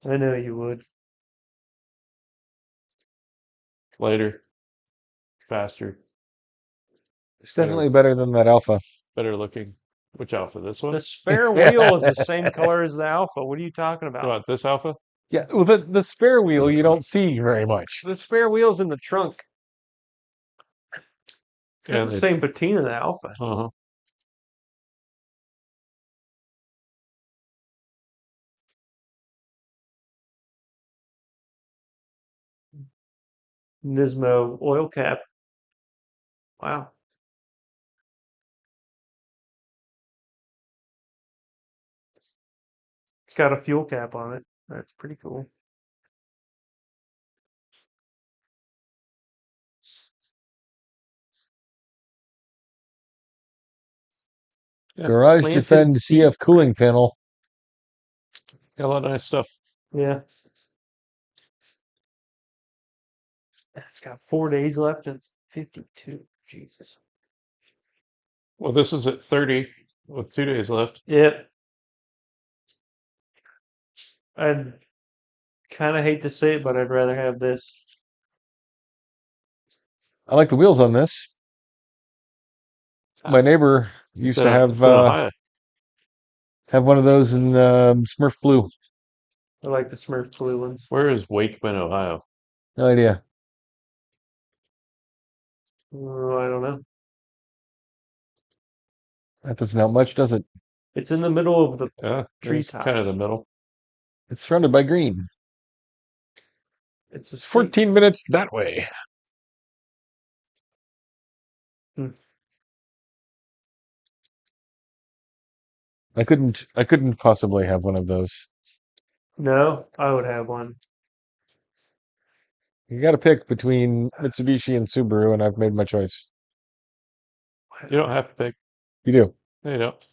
B: I know you would.
A: Lighter. Faster.
C: It's definitely better than that Alpha.
A: Better looking. Which Alpha? This one?
B: The spare wheel is the same color as the Alpha. What are you talking
A: You
B: about?
A: want this Alpha?
C: Yeah, well, the spare wheel you don't see very much.
B: The spare wheel's in the trunk. It's got
A: Yeah,
B: the same patina the Alpha has.
A: Uh-huh.
B: Nismo oil cap. Wow. It's got a fuel cap on it. That's pretty cool.
A: Yeah.
C: Garage
B: Planted
C: Defend
B: seat
C: CF cooling panel.
A: Got a lot of nice stuff.
B: Yeah. It's got 4 days left and it's 52. Jesus.
A: Well, this is at 30 with 2 days left.
B: Yep. I'd kind of hate to say it, but I'd rather have this.
C: I like the wheels on this. My neighbor used to
A: It's in Ohio.
C: have one of those in Smurf Blue.
B: I like the Smurf blue ones.
A: Where is Wakeman, Ohio?
C: No idea.
B: Oh, I don't know.
C: That doesn't help much, does it?
B: It's in the middle of the
A: Yeah, it's kind of the
B: treetops.
A: middle.
C: It's surrounded by green.
B: It's a state.
C: 14 minutes that way.
B: Hmm.
C: I couldn't possibly have one of those.
B: No, I would have one.
C: You got to pick between Mitsubishi and Subaru, and I've made my choice.
A: You don't have to pick.
C: You do.
A: No, you don't.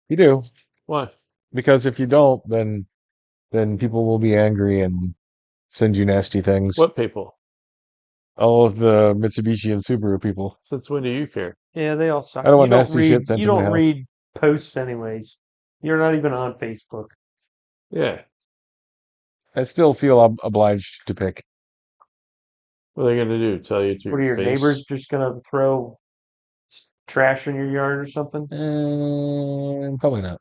C: You do.
A: Why?
C: Because if you don't, then people will be angry and send you nasty things.
A: What people?
C: All of the Mitsubishi and Subaru people.
A: Since when do you care?
B: Yeah, they all suck.
C: I don't
B: You
C: want
B: don't
C: nasty shit
B: read.
C: sent
B: You
C: to my
B: don't
C: house.
B: read posts anyways. You're not even on Facebook.
A: Yeah.
C: I still feel obliged to pick.
A: What are they going to do? Tell you to
B: What are
A: your
B: your
A: face?
B: neighbors just gonna throw trash in your yard or something?
C: Probably not.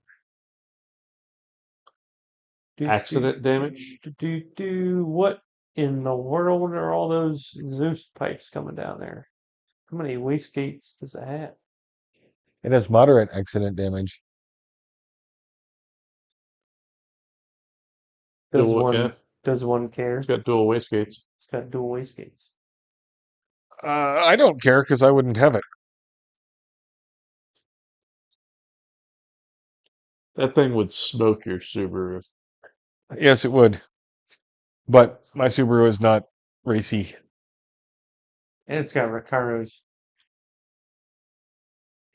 A: Accident damage?
B: What in the world are all those exhaust pipes coming down there? How many wastegates does it have?
C: It has moderate accident damage.
A: Yeah.
B: Does one care?
A: It's got dual wastegates.
B: It's got dual wastegates.
C: I don't care because I wouldn't have it.
A: That thing would smoke your Subaru.
C: Yes, it would. But my Subaru is not racy.
B: And it's got Recaros.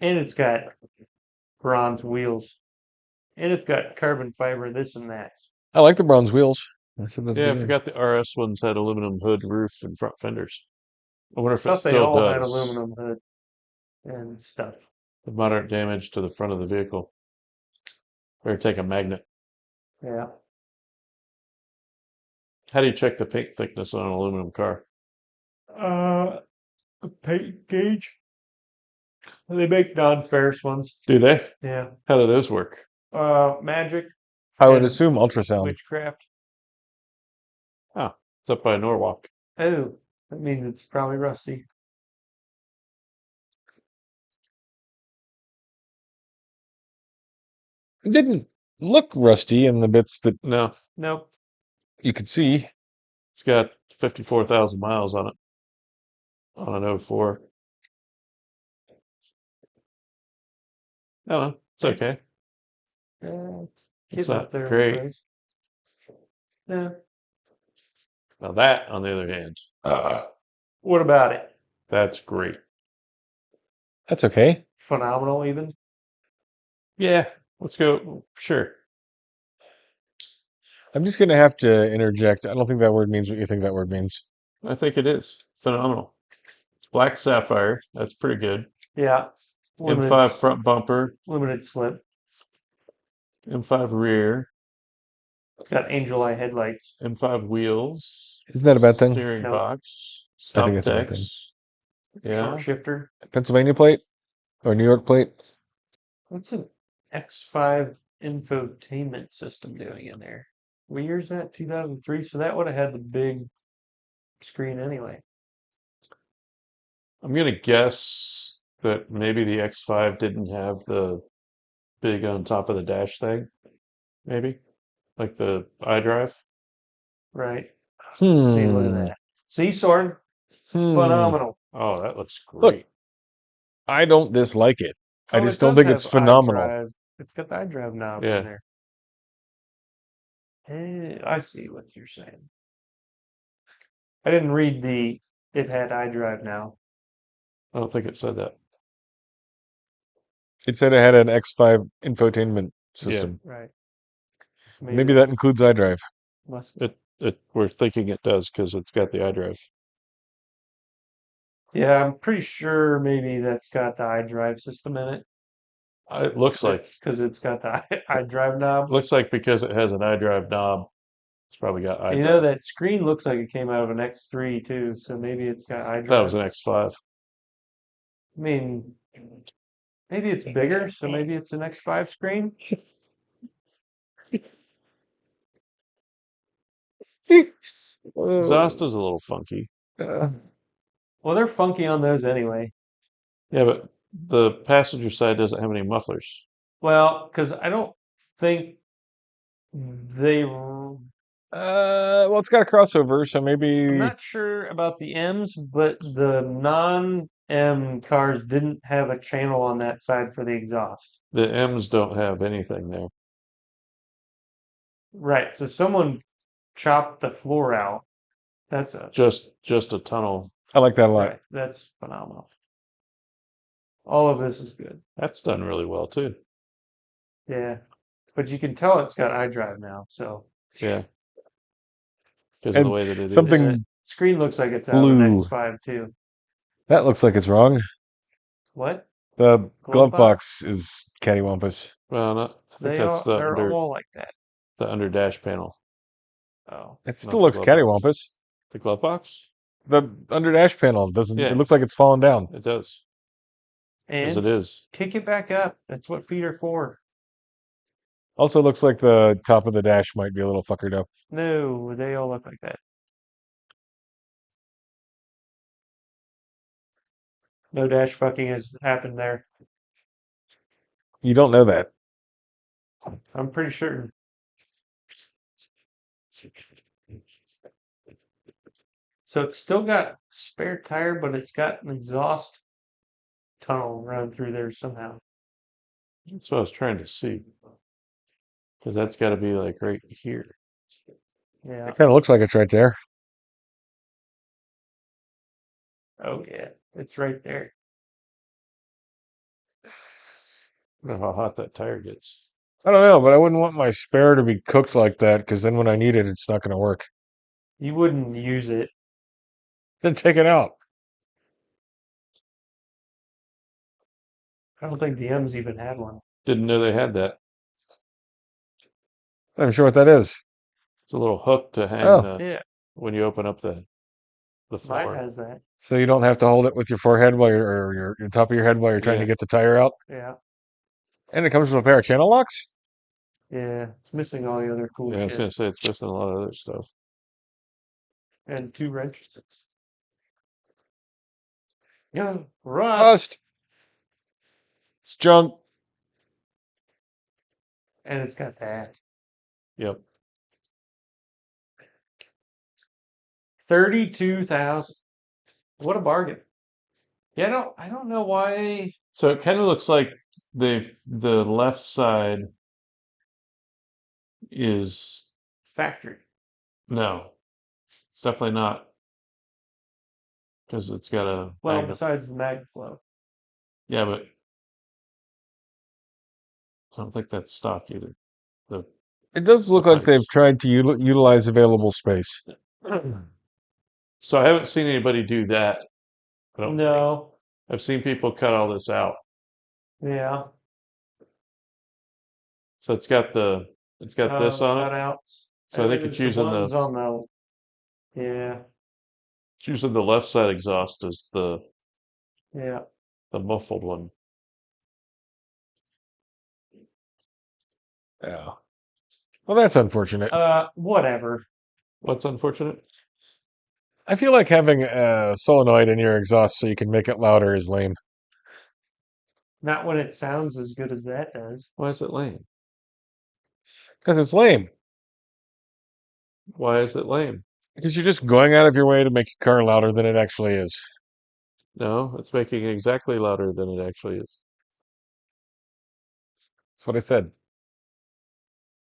B: And it's got bronze wheels. And it's got carbon fiber, this and that.
C: I like the bronze wheels. I said that's
A: Yeah, I
C: good.
A: forgot the RS ones had aluminum hood, roof, and front fenders. I wonder if
B: I
A: it
B: thought they
A: still
B: all had
A: does.
B: aluminum hood and stuff.
A: The moderate damage to the front of the vehicle. Better take a magnet.
B: Yeah.
A: How do you check the paint thickness on an aluminum car?
B: A paint gauge. They make non-ferrous ones.
A: Do they?
B: Yeah.
A: How do those work?
B: Magic.
C: I would
B: and
C: assume ultrasound.
B: Witchcraft.
A: Oh, it's up by Norwalk.
B: Oh, that means it's probably rusty.
C: It didn't look rusty in the bits that
A: No,
B: Nope.
C: you could see.
A: it's got 54,000 miles on it. On an 04. No, it's
B: Thanks.
A: okay.
B: It's
A: It's
B: getting
A: not
B: up there in
A: great.
B: price. Yeah.
A: Now that, on the other hand,
B: What about it?
A: that's great.
C: That's okay.
B: Phenomenal, even.
A: Yeah, let's go. Sure.
C: I'm just going to have to interject. I don't think that word means what you think that word means.
A: I think it is phenomenal. It's black sapphire. That's pretty good.
B: Yeah.
A: M5 front bumper,
B: Limited slip.
A: M5 rear,
B: It's got angel eye headlights.
A: M5 wheels.
C: Isn't that a bad thing?
A: Steering
B: Nope.
A: box.
C: I
A: Stop
C: think it's a bad thing.
A: text. Yeah.
B: Short shifter.
C: Pennsylvania plate or New York plate?
B: What's an X5 infotainment system doing in there? What year is that? 2003. So that would have had the big screen anyway.
A: I'm gonna guess that maybe the X5 didn't have the big on top of the dash thing. Maybe like the iDrive.
B: Right. See, look at that. See, Soren, Phenomenal.
A: Oh, that looks
C: Look,
A: great.
C: I don't dislike it. I
B: Oh,
C: just
B: it
C: don't
B: does
C: think it's
B: have
C: phenomenal.
B: iDrive. It's got the iDrive knob
A: Yeah.
B: in there. I see what you're saying. I didn't read it had iDrive now.
A: I don't think it said that.
C: It said it had an X5 infotainment system.
B: Right.
C: Maybe that includes iDrive.
B: must.
A: We're thinking it does because it's got the iDrive.
B: Yeah, I'm pretty sure maybe that's got the iDrive system in it.
A: It looks like
B: Because it's got the iDrive knob.
A: looks like because it has an iDrive knob, it's probably got iDrive.
B: You know, that screen looks like it came out of an X3 too, so maybe it's got
A: I thought it was
B: iDrive.
A: an X5.
B: I mean, maybe it's bigger, so maybe it's an X5 screen.
A: Exhaust is a little funky.
B: Well, they're funky on those anyway.
A: Yeah, but the passenger side doesn't have any mufflers.
B: Well, because I don't think they.
C: Well, it's got a crossover, so
B: I'm
C: maybe
B: not sure about the M's, but the non-M cars didn't have a channel on that side for the exhaust.
A: The M's don't have anything there.
B: Right, so someone chopped the floor out. That's a
A: Just a tunnel.
C: I like that a lot.
B: right. That's phenomenal. All of this is good.
A: That's done really well too.
B: Yeah, but you can tell it's got iDrive now. So
A: Yeah. Because of the
C: And
A: way that it is.
C: something
B: the screen looks like it's out of an
C: blue.
B: X5 too.
C: That looks like it's wrong.
B: What?
C: The glove
B: box?
C: box is cattywampus.
A: Well, not, I think
B: They
A: that's
B: are. They're all like that.
A: the under dash panel.
B: Oh,
C: It
A: Not
C: still
A: the
C: looks
A: glove box.
C: cattywampus.
A: The glove box?
C: The under dash panel doesn't.
A: Yeah.
C: It looks like it's fallen down.
A: It does. As
B: and
A: it is.
B: kick it back up. That's what feet are for.
C: Also looks like the top of the dash might be a little fuckered up.
B: No, they all look like that. No dash fucking has happened there.
C: You don't know that.
B: I'm pretty certain. So it's still got spare tire, but it's got an exhaust tunnel run through there somehow.
A: That's what I was trying to see. Because that's got to be like right here.
B: Yeah.
C: It kind of looks like it's right there.
B: Oh yeah. It's right there.
A: I don't know how hot that tire gets.
C: I don't know, but I wouldn't want my spare to be cooked like that because then when I need it, it's not going to work.
B: You wouldn't use it.
C: Then take it out.
B: I don't think the M's even had one.
A: Didn't know they had that.
C: I'm sure what that is.
A: It's a little hook to hang
C: Oh.
B: Yeah,
A: when you open up the
B: mine
A: floor.
B: has that.
C: So you don't have to hold it with your forehead while or your top of your head while you're trying to
A: Yeah.
C: get the tire out.
B: Yeah.
C: And it comes with a pair of channel locks.
B: Yeah. It's missing all the other cool
A: Yeah, I was
B: shit.
A: gonna say it's missing a lot of other stuff.
B: And 2 wrenches. Yeah. Rust.
C: Rust. It's junk.
B: And it's got that.
A: Yep.
B: 32,000. What a bargain. Yeah, I don't know why.
A: So it kind of looks like the left side is
B: Factory.
A: no, it's definitely not because it's got a
B: Well, besides the mag flow.
A: yeah, but I don't think that's stock either. The
C: It does look like they've
A: pipes.
C: tried to utilize available space.
A: So I haven't seen anybody do that. I don't think.
B: No.
A: I've seen people cut all this out.
B: Yeah.
A: So it's got this on it.
B: Cutouts.
A: So I think it's using
B: ones on the. Yeah.
A: it's using the left side exhaust as
B: Yeah.
A: the muffled one.
C: Yeah. Well, that's unfortunate.
B: Whatever.
A: What's unfortunate?
C: I feel like having a solenoid in your exhaust so you can make it louder is lame.
B: Not when it sounds as good as that does.
A: Why is it lame?
C: Because it's lame.
A: Why is it lame?
C: Because you're just going out of your way to make your car louder than it actually is.
A: No, it's making it exactly louder than it actually is.
C: That's what I said.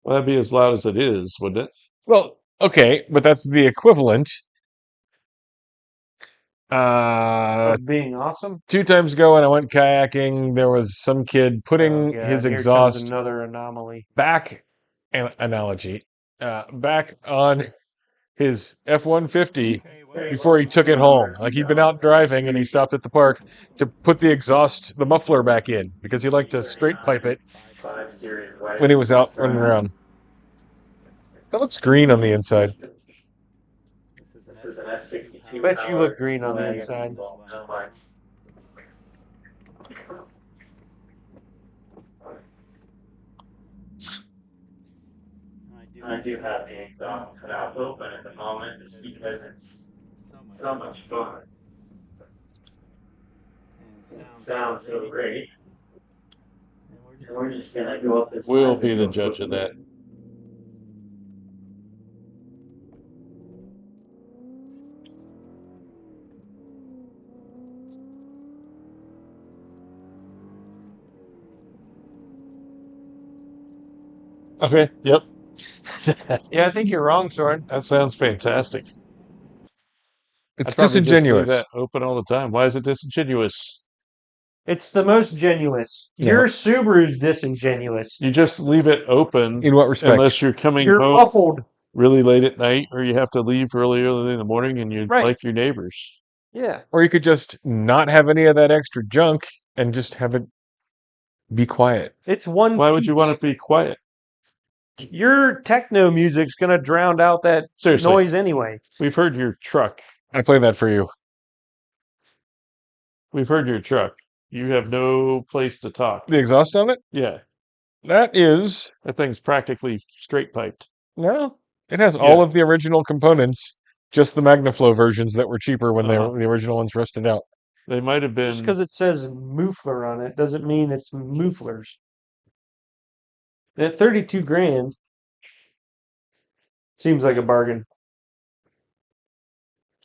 A: Well, that'd be as loud as it is, wouldn't it?
C: Well, okay, but that's the equivalent. Uh,
B: Of being awesome.
C: 2 times ago when I went kayaking, there was some kid
B: Oh,
C: putting
B: God,
C: his
B: here comes
C: exhaust
B: another anomaly.
C: back, an analogy, back on his F-150 before he took it home. Like he'd been out driving and he stopped at the park to put the muffler back in because he liked to straight pipe it
D: 5 Series
C: when he was out running around. That looks green on the inside.
D: This is an S62
B: Bet you look
D: powered
B: green on the
D: wagon.
B: inside.
D: Well, no, mine. I do have the exhaust cut out open at the moment just because it's so much fun. It sounds so great. And we're just gonna go up this
A: We'll
D: line
A: be
D: and
A: the
D: go
A: judge of
D: quickly.
A: that. Okay, yep.
B: Yeah, I think you're wrong, Soren.
A: That sounds fantastic.
C: It's
A: I'd probably just leave
C: disingenuous.
A: that open all the time. Why is it disingenuous?
B: It's the most genuous.
C: No.
B: Your Subaru's disingenuous.
A: You just leave it open
C: In what respect?
A: unless you're coming
B: You're
A: home
B: muffled.
A: really late at night or you have to leave early in the morning and you
B: Right.
A: like your neighbors.
B: Yeah.
C: Or you could just not have any of that extra junk and just have it be quiet.
B: It's one
A: Why would you want
B: piece.
A: it to be quiet?
B: Your techno music's gonna drown out that
A: Seriously.
B: noise anyway.
A: We've heard your truck.
C: I play that for you.
A: We've heard your truck. You have no place to talk.
C: The exhaust on it?
A: Yeah,
C: That is
A: that thing's practically straight piped.
C: no. It has all
A: Yeah.
C: of the original components, just the MagnaFlow versions that were cheaper when
A: Uh-huh.
C: the original ones rusted out.
A: They might have
B: Just
A: been.
B: because it says Muffler on it doesn't mean it's Mufflers. And at 32 grand, seems like a bargain.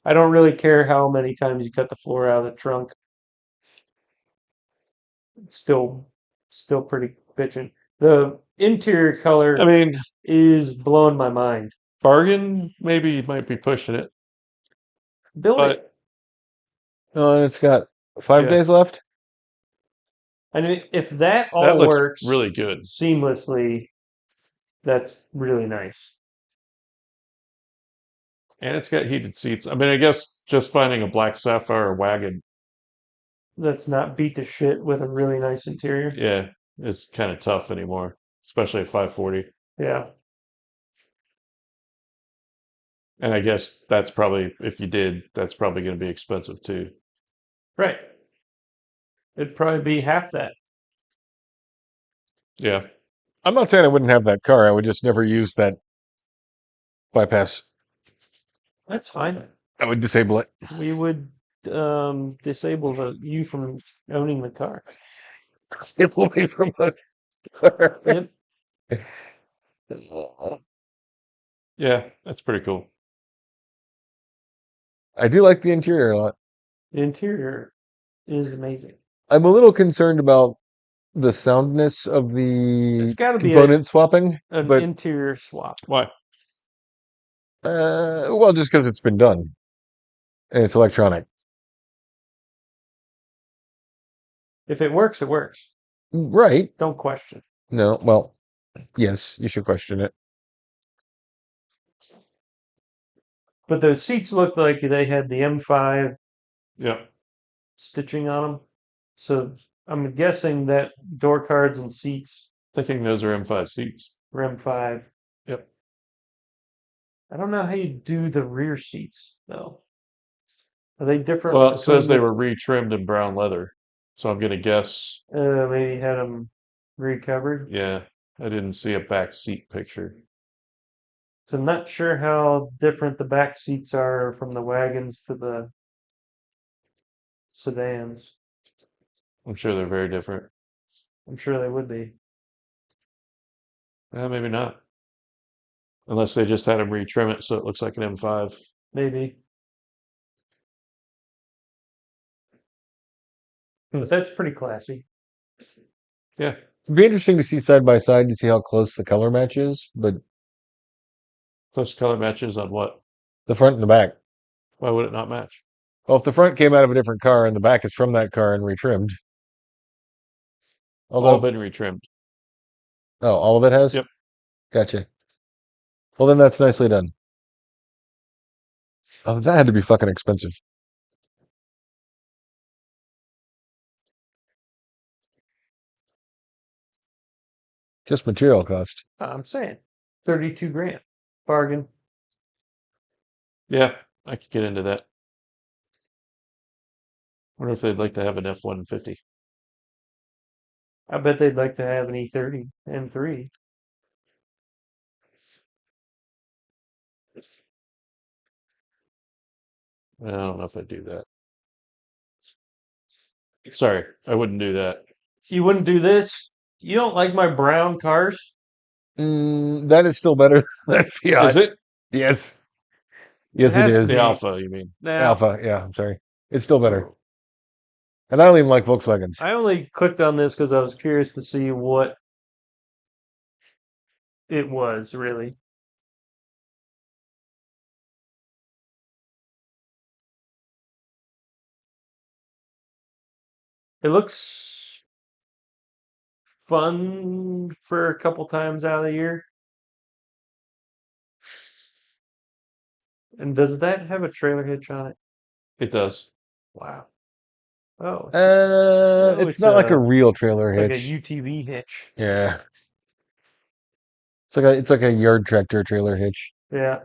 B: I don't really care how many times you cut the floor out of the trunk. It's still pretty bitchin'. The interior color
A: I mean,
B: is blowing my mind.
A: bargain, maybe you might be pushing it.
B: Build it.
A: But
C: Oh, and it's got 5
A: Yeah.
C: days left.
B: I mean, if that all
A: that looks
B: works
A: really good.
B: seamlessly, that's really nice.
A: And it's got heated seats. I mean, I guess just finding a black sapphire wagon,
B: That's not beat to shit with a really nice interior.
A: yeah, is kind of tough anymore, especially at 540.
B: Yeah.
A: And I guess that's probably, if you did, that's probably going to be expensive too.
B: Right. It'd probably be half that.
A: Yeah.
C: I'm not saying I wouldn't have that car. I would just never use that bypass.
B: That's fine.
C: I would disable it.
B: We would disable you from owning the car.
C: Disable me from the car.
B: Yep.
A: Yeah, that's pretty cool.
C: I do like the interior a lot.
B: The interior is amazing.
C: I'm a little concerned about the soundness of the
B: It's gotta be
C: component swapping,
B: An
C: but
B: interior swap.
A: Why?
C: well, just because it's been done and it's electronic.
B: If it works, it works.
C: Right?
B: Don't question.
C: No. Well, yes, you should question it.
B: But those seats looked like they had the M5
A: Yeah.
B: stitching on them. So I'm guessing that door cards and seats
A: Thinking those are M5 seats.
B: were M5.
A: Yep.
B: I don't know how you do the rear seats though. Are they different?
A: Well, it says they
B: between
A: were retrimmed in brown leather. So I'm going to guess,
B: maybe had them recovered.
A: yeah, I didn't see a back seat picture.
B: So I'm not sure how different the back seats are from the wagons to the sedans.
A: I'm sure they're very different.
B: I'm sure they would be.
A: Maybe not. Unless they just had them retrim it so it looks like an M5.
B: Maybe. But that's pretty classy.
A: Yeah.
C: It'd be interesting to see side by side to see how close the color match is, but
A: Close color matches on what?
C: the front and the back.
A: Why would it not match?
C: Well, if the front came out of a different car and the back is from that car and retrimmed.
A: It's
C: Although,
A: all been retrimmed.
C: oh, all of it has?
A: Yep.
C: Gotcha. Well, then that's nicely done. Oh, that had to be fucking expensive. Just material cost.
B: I'm saying 32 grand. Bargain.
A: Yeah, I could get into that. Wonder if they'd like to have an F-150.
B: I bet they'd like to have an E30 M3.
A: I don't know if I'd do that. Sorry, I wouldn't do that.
B: You wouldn't do this? You don't like my brown cars?
C: That is still better than that Fiat.
A: Is it?
C: Yes. Yes, it
B: has to
C: is.
B: be.
A: The Alpha, you mean?
B: Now,
C: Alpha, yeah, I'm sorry. It's still better. And I don't even like Volkswagens.
B: I only clicked on this because I was curious to see what it was, really. It looks fun for a couple times out of the year. And does that have a trailer hitch on it?
A: It does.
B: Wow. Oh,
C: It's
B: it's
C: not like
B: a-
C: a real trailer
B: it's like a
C: hitch.
B: UTV hitch.
C: Yeah. It's like a yard tractor trailer hitch.
B: Yeah.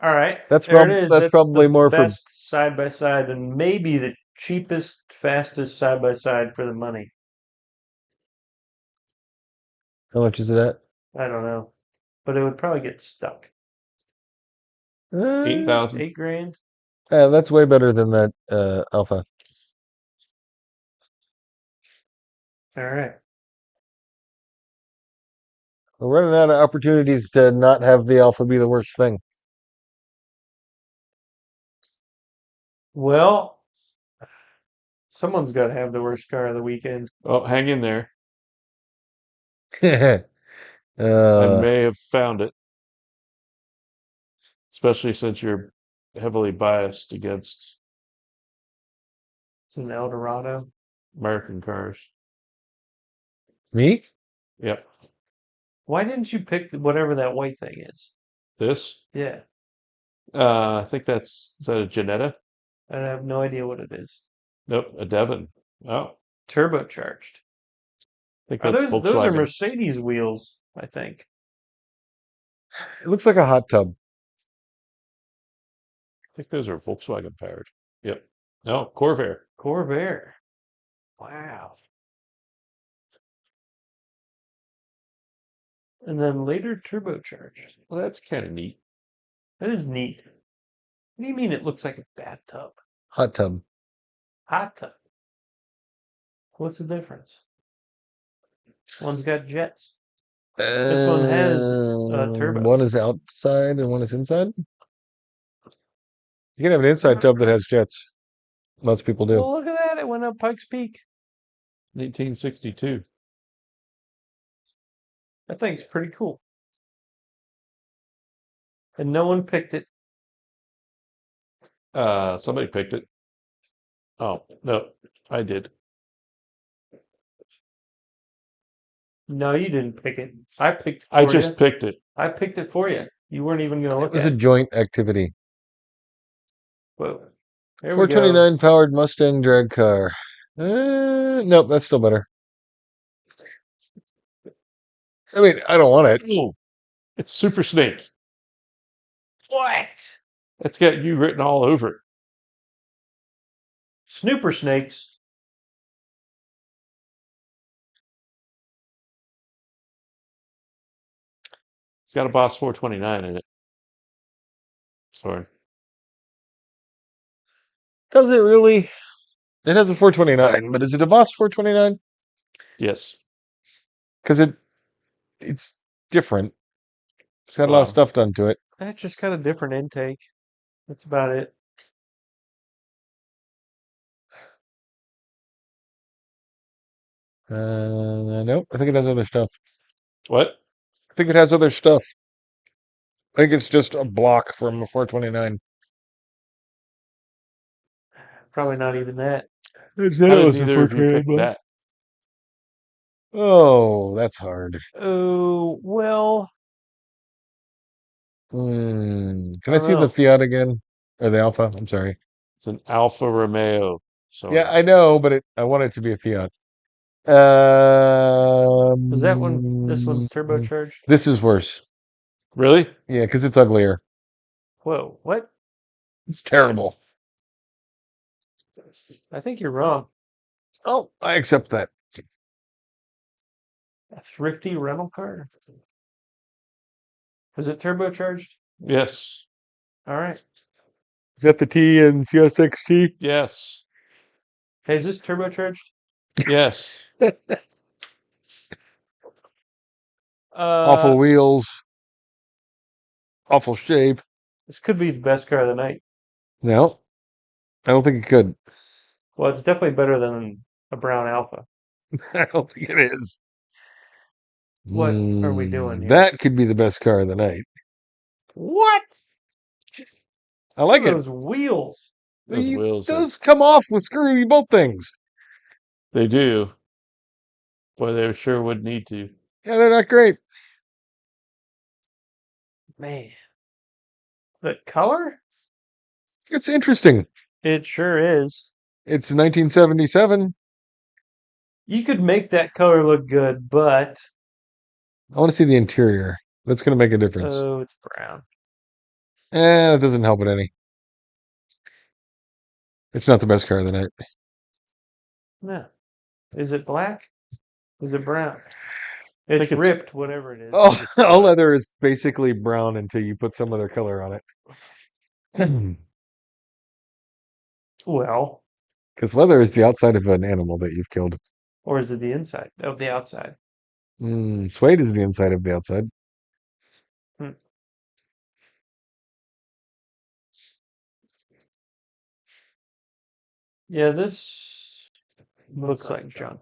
B: All right.
C: That's
B: there it is.
C: that's probably
B: the
C: more for
B: best side by side and maybe the cheapest, fastest side by side for the money.
C: how much is it at?
B: I don't know. But it would probably get stuck.
A: 8,000.
B: 8 grand?
C: Yeah, that's way better than that Alpha.
B: All right.
C: We're running out of opportunities to not have the Alpha be the worst thing.
B: Well, someone's got to have the worst car of the weekend.
A: Oh, hang in there. I
C: uh,
A: may have found it. Especially since you're heavily biased against
B: It's an Eldorado.
A: American cars.
C: me?
A: Yep.
B: Why didn't you pick whatever that white thing is?
A: This?
B: Yeah,
A: I think is that a Janetta?
B: I have no idea what it is.
A: Nope, a Devon. Oh,
B: Turbocharged.
A: I think
B: Are
A: that's
B: those are
A: Volkswagen.
B: Mercedes wheels, I think.
C: It looks like a hot tub.
A: I think those are Volkswagen powered. Yep. No, Corvair.
B: Corvair. Wow. And then later turbocharged.
A: Well, that's kind of neat.
B: That is neat. What do you mean it looks like a bathtub?
C: Hot tub.
B: Hot tub. What's the difference? One's got jets. This one has turbo.
C: One is outside and one is inside. You can have an inside tub that has jets. Lots of people do.
B: Well, look at that. It went up Pikes Peak.
A: 1862.
B: That thing's pretty cool. And no one picked it.
A: Somebody picked it. Oh, no, I did.
B: No, you didn't pick it. I picked it
A: I
B: for
A: just
B: you.
A: picked it.
B: I picked it for you. You weren't even going to
C: It
B: look
C: was
B: at
C: a
B: it.
C: joint activity.
B: Whoa. There we go.
C: 429 powered Mustang drag car. Nope, that's still better. I mean, I don't want it.
A: Oh, it's Super Snake.
B: What?
A: It's got you written all over it.
B: Snooper snakes.
A: It's got a Boss 429 in it. Sorry.
C: Does it really? It has a 429, but is it a Boss 429?
A: Yes.
C: Because it's different. It's got a lot
A: Wow.
C: of stuff done to it.
B: That's just got a different intake. That's about it.
C: Nope. I think it has other stuff.
A: What?
C: I think it has other stuff. I think it's just a block from a 429.
B: Probably not even that.
C: It said
A: How
C: it
A: did
C: was a
A: neither of you
C: 429
A: pick
C: block.
A: that?
C: Oh, that's hard.
B: Oh, well,
C: Can
B: I
C: I
B: don't
C: see the
B: know.
C: Fiat again? Or the Alpha? I'm sorry.
A: It's an Alfa Romeo. So
C: Yeah, I know, but I want it to be a Fiat.
B: Was that one? This one's turbocharged?
C: This is worse.
A: really?
C: Yeah, because it's uglier.
B: Whoa, what?
C: It's terrible.
B: I think you're wrong.
C: Oh, I accept that.
B: A thrifty rental car? Was it turbocharged?
A: Yes.
B: All right.
C: Is that the T and CSXT?
A: Yes.
B: Hey, is this turbocharged?
A: Yes.
C: Awful wheels. Awful shape.
B: This could be the best car of the night.
C: No, I don't think it could.
B: Well, it's definitely better than a brown Alpha.
C: I don't think it is.
B: What are we doing here?
C: That could be the best car of the night.
B: What?
C: I like
B: Look at
C: it.
B: those wheels.
A: Those
C: It
A: wheels are,
C: does come off with screwy bolt things.
A: they do. Boy, they sure would need to.
C: Yeah, they're not great.
B: Man. The color?
C: It's interesting.
B: It sure is.
C: It's 1977.
B: You could make that color look good, but
C: I want to see the interior. That's going to make a difference.
B: oh, it's brown.
C: That doesn't help it any. It's not the best car of the night.
B: No. Is it black? Is it brown?
A: think
B: It's
A: it's-
B: ripped, whatever it is.
C: Oh,
A: it's
C: all
A: black.
C: leather is basically brown until you put some other color on it.
B: Well,
C: Because leather is the outside of an animal that you've killed.
B: or is it the inside of the outside?
C: Suede is the inside of the outside.
B: Yeah, this looks like junk.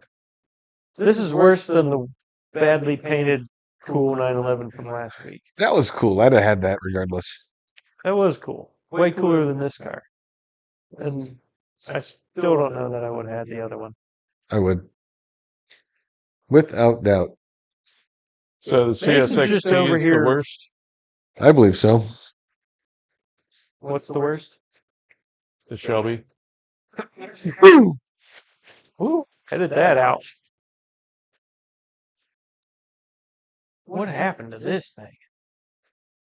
B: This is worse than the badly painted cool 911 from last week.
C: That was cool. I'd have had that regardless.
B: That was cool. Way cooler than this car. And I still don't know that I would have had the other one.
C: I would. Without doubt.
A: So the
B: Mason's just
A: CSXT
B: over
A: is the
B: here.
A: worst.
C: I believe so.
B: What's the worst?
A: The Shelby.
B: Ooh, edit that out. What happened to this thing?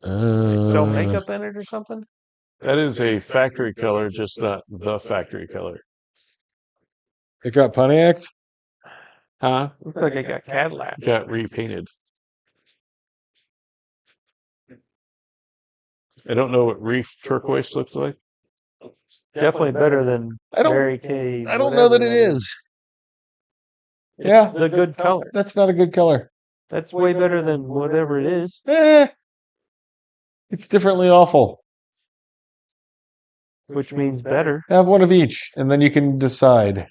B: They sell makeup in it or something?
A: That is a factory color, just not the factory color.
C: It got Pontiac?
A: Huh?
B: Looks like I got Cadillac.
A: Got repainted. I don't know what reef turquoise looks like.
B: Definitely better than
C: I don't-
B: Mary Kay.
C: I don't know that it is.
B: It's
C: Yeah.
B: the good color.
C: That's not a good color.
B: That's way better than whatever it is.
C: It's differently awful.
B: Which means better.
C: Have one of each, and then you can decide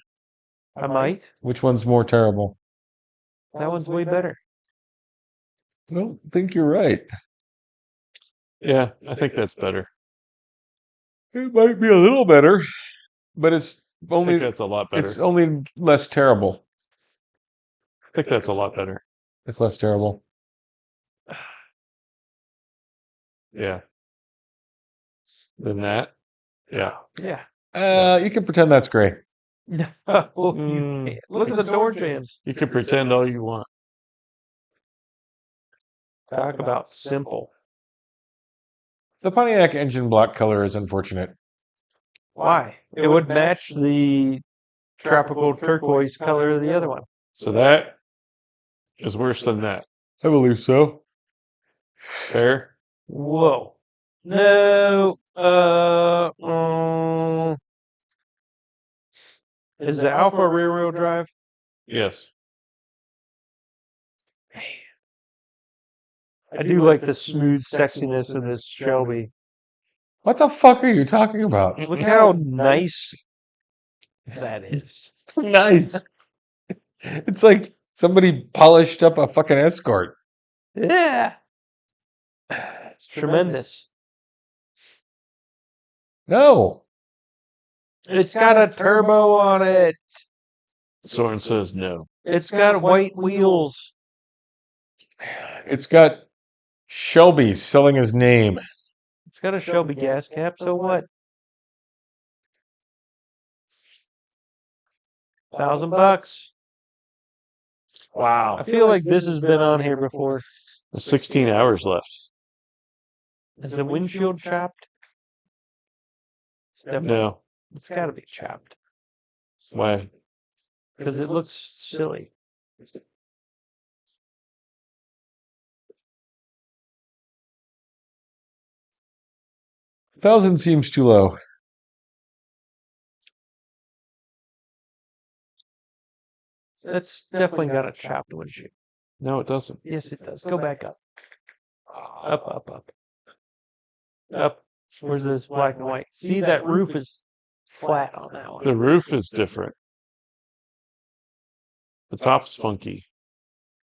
B: I might.
C: which one's more terrible.
B: That one's way better.
C: I don't think you're right.
A: Yeah, I think that's better.
C: It might be a little better, but it's
A: I
C: only
A: think that's a lot better.
C: it's only less terrible.
A: I think that's a lot better.
C: It's less terrible.
A: Yeah. Than that. Yeah.
B: Yeah.
C: You can pretend that's gray.
B: Oh, look at the door jams.
A: You can pretend all you want.
B: Talk about simple.
C: The Pontiac engine block color is unfortunate.
B: Why? It would match the tropical turquoise color of the other one.
A: So that is worse than that.
C: I believe so.
A: Fair?
B: Whoa. No. Is the Alpha rear-wheel drive?
A: Yes.
B: I do like the smooth sexiness of this Shelby.
C: What the fuck are you talking about?
B: Look how nice that is.
C: Nice. It's like somebody polished up a fucking Escort.
B: Yeah. It's tremendous.
C: No.
B: It's got a turbo on it.
A: Soren says no.
B: It's got white wheels.
C: It's got Shelby selling his name.
B: It's got a Shelby gas cap, so what? $1,000.
C: Wow.
B: I feel like this has been on here before.
A: There's 16 hours left.
B: Is the windshield chopped? It's definitely,
A: No.
B: it's got to be chopped
A: Why?
B: because it looks silly.
C: $1,000 seems too low.
B: That's definitely got a chopped windshield.
A: No, it doesn't.
B: Yes, it does. Go back up. Up, up, up. Up. Where's this black and white? See, that roof is flat on that one.
A: The roof is different. The top's funky.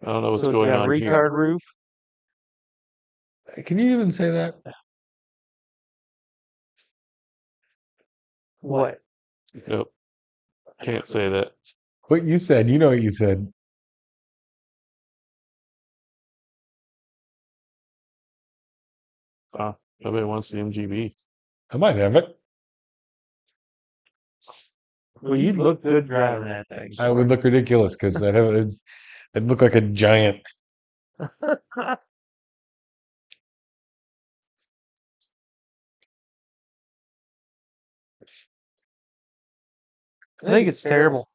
A: I don't know what's
B: So it's
A: going
B: got a
A: on
B: retard
A: here.
B: roof.
C: Can you even say that?
B: What?
A: Nope. Can't say that.
C: What you said, you know what you said.
A: Nobody wants the MGB.
C: I might have it.
B: Well, you'd look good driving that thing.
C: I would look ridiculous because I'd look like a giant.
B: I think it's terrible.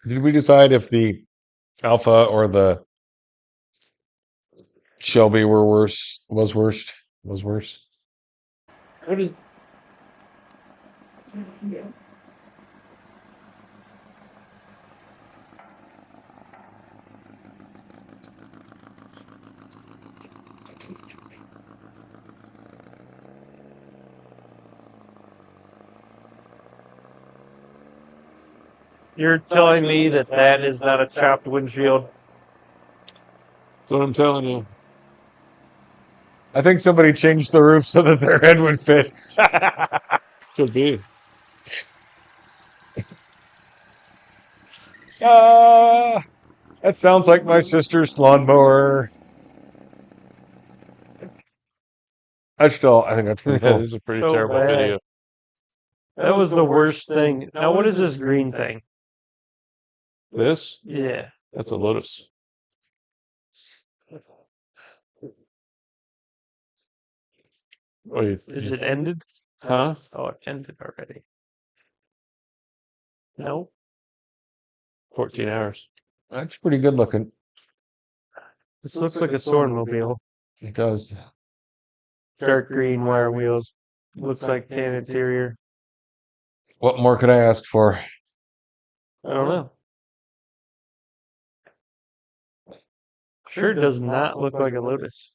C: Did we decide if the Alpha or the Shelby were worse? Was worst? Was worse?
D: What is?
B: You're telling me that that is not a chopped windshield?
A: That's what I'm telling you.
C: I think somebody changed the roof so that their head would fit.
A: Could be.
C: Ah, that sounds like my sister's lawnmower. I think that's pretty
A: That
C: cool.
A: is a pretty
B: So
A: terrible
B: bad.
A: video.
B: That was the worst thing. Now, what is this green thing?
A: This?
B: Yeah.
A: That's a Lotus. Oh,
B: Is it ended?
A: Huh?
B: Oh, it ended already. No.
A: 14 hours.
C: That's pretty good looking.
B: This looks like a Sorenmobile.
C: It does.
B: Dark green wire wheels. Looks like tan interior.
C: What more could I ask for?
B: I don't know. Sure does not look like a Lotus.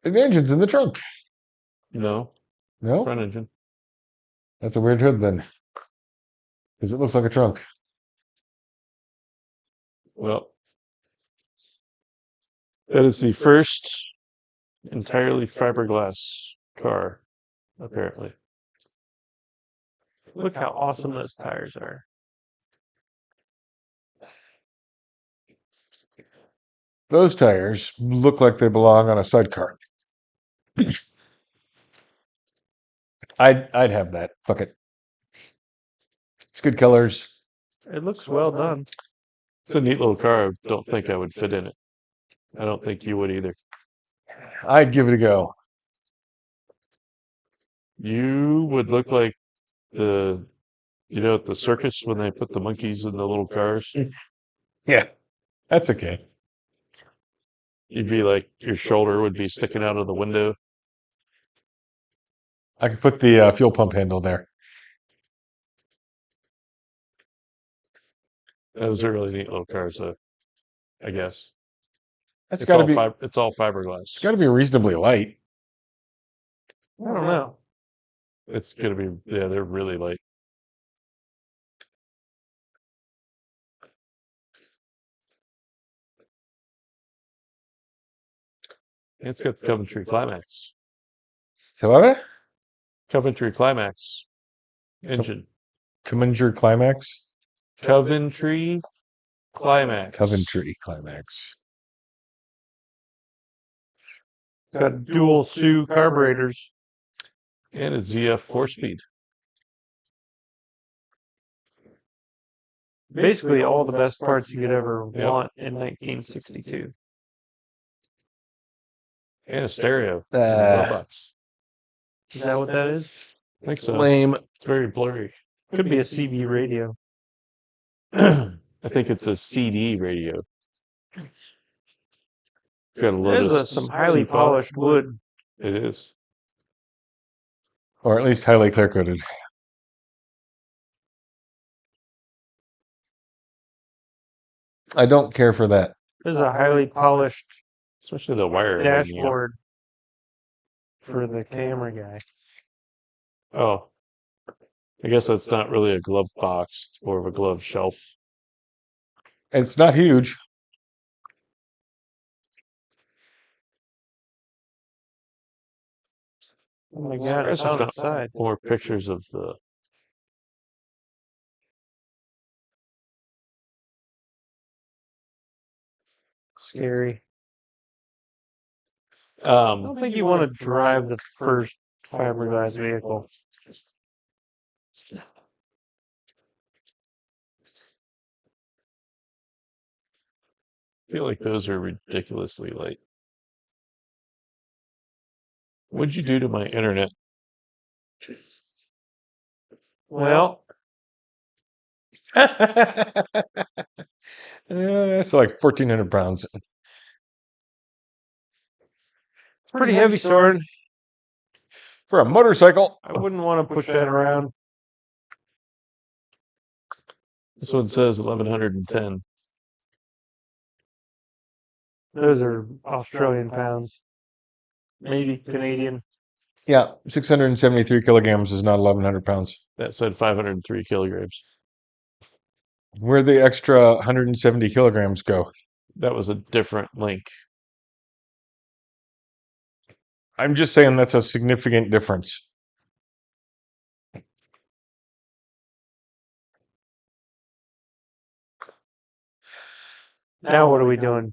C: The engine's in the trunk.
A: No. It's
C: No?
A: front engine.
C: That's a weird hood then. Because it looks like a trunk.
A: Well, that is the first entirely fiberglass car, apparently.
B: Look how awesome those tires are.
C: Those tires look like they belong on a sidecar. I'd have that. Fuck it. It's good colors.
B: It looks well done.
A: It's a neat little car. I don't think I would fit in it. I don't think you would either.
C: I'd give it a go.
A: You would look like at the circus when they put the monkeys in the little cars.
C: Yeah, that's okay.
A: you'd be like your shoulder would be sticking out of the window.
C: I could put the fuel pump handle there.
A: Those are really neat little cars, though. I guess
C: That's got to be.
A: it's all fiberglass.
C: It's got to be reasonably light.
B: I don't know.
A: It's gonna be, yeah, they're really light. It's got the Coventry Climax.
C: So what?
A: Coventry Climax engine.
C: Coventry Climax.
A: Coventry Climax.
C: Coventry Climax.
B: It's got dual SU carburetors.
A: And a ZF 4-speed.
B: Basically all the best parts you could ever
A: Yep.
B: want in 1962.
A: And a stereo.
C: Uh,
A: glove box.
B: Is that what that is?
A: I think so.
C: Lame.
A: It's very blurry.
B: Could be a CB radio.
A: I think it's a CD radio. It's got a
B: There's
A: Lotus.
B: some highly
A: G5.
B: polished wood.
A: It is.
C: Or at least highly clear coated. I don't care for that.
B: There's a highly polished
A: Especially the wire.
B: dashboard for the camera guy.
A: Oh. I guess that's not really a glove box. It's more of a glove shelf.
C: It's not huge.
B: Oh my god, it's on the side.
A: More pictures of the.
B: Scary. I
A: Um,
B: don't think you want to drive the first fiberglass vehicle.
A: I feel like those are ridiculously light. What'd you do to my internet?
B: Well,
C: It's like 1,400 pounds.
B: pretty heavy, Soren.
C: For a motorcycle.
B: I wouldn't want to push that around.
A: This one says 1110.
B: Those are Australian pounds. Maybe Canadian.
C: Yeah, 673 kilograms is not 1,100 pounds.
A: That said 503 kilograms.
C: Where'd the extra 170 kilograms go?
A: That was a different link.
C: I'm just saying that's a significant difference.
B: Now what are we doing?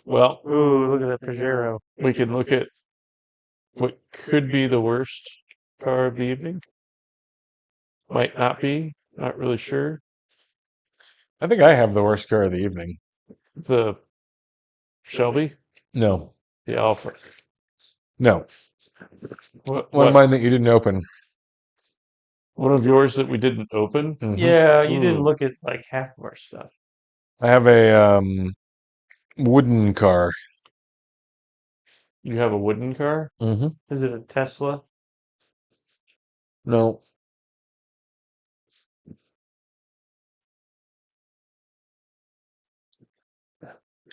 A: Well,
B: Ooh, look at that Pajero.
A: we can look at what could be the worst car of the evening. Might not be. Not really sure.
C: I think I have the worst car of the evening.
A: The Shelby?
C: No.
A: The Alfa.
C: No.
A: What?
C: One of mine that you didn't open.
A: One of yours that we didn't open?
C: Mhm.
B: Yeah, you didn't look at like half of our stuff.
C: I have a wooden car.
A: You have a wooden car?
C: Mm-hmm.
B: Is it a Tesla?
C: No.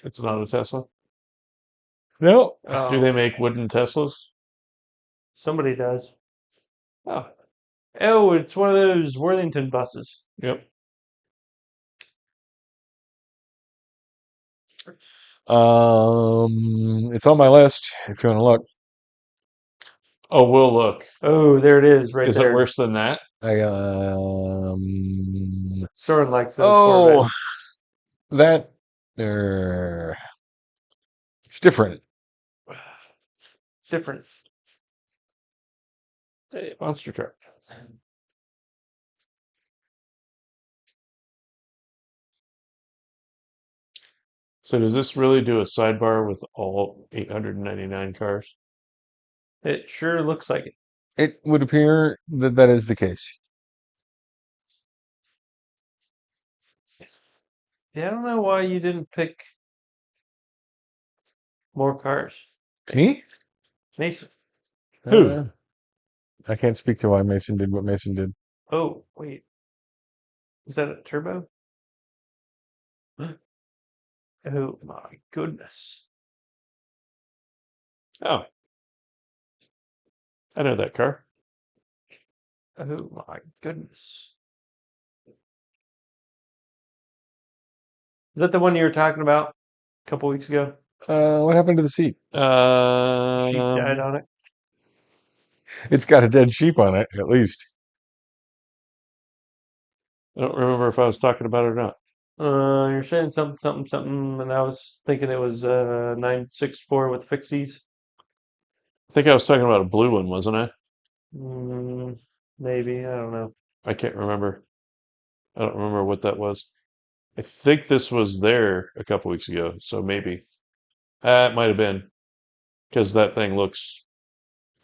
A: It's not a Tesla?
C: No.
A: Do they make wooden Teslas?
B: Somebody does.
A: Oh,
B: Oh, it's one of those Worthington buses.
A: yep.
C: It's on my list if you want to look.
A: Oh, we'll look.
B: Oh, there it is, right
A: Is
B: there.
A: it worse than that?
B: Soren likes those
C: Oh,
B: Corvettes.
C: that it's different.
B: Different.
A: Hey, monster truck. So does this really do a sidebar with all 899 cars?
B: It sure looks like it.
C: It would appear that that is the case.
B: Yeah, I don't know why you didn't pick More cars.
C: Me?
B: Mason.
A: Who?
C: I can't speak to why Mason did what Mason did.
B: Oh, wait. Is that a turbo? Oh my goodness.
A: Oh, I know that car.
B: Oh my goodness. Is that the one you were talking about a couple weeks ago?
C: What happened to the seat?
B: Sheep died
A: Um,
B: on it.
C: It's got a dead sheep on it, at least.
A: I don't remember if I was talking about it or not.
B: You're saying something, and I was thinking it was 964 with fixies.
A: I think I was talking about a blue one, wasn't I?
B: Mm, maybe, I don't know.
A: I can't remember. I don't remember what that was. I think this was there a couple weeks ago, so maybe. It might have been because that thing looks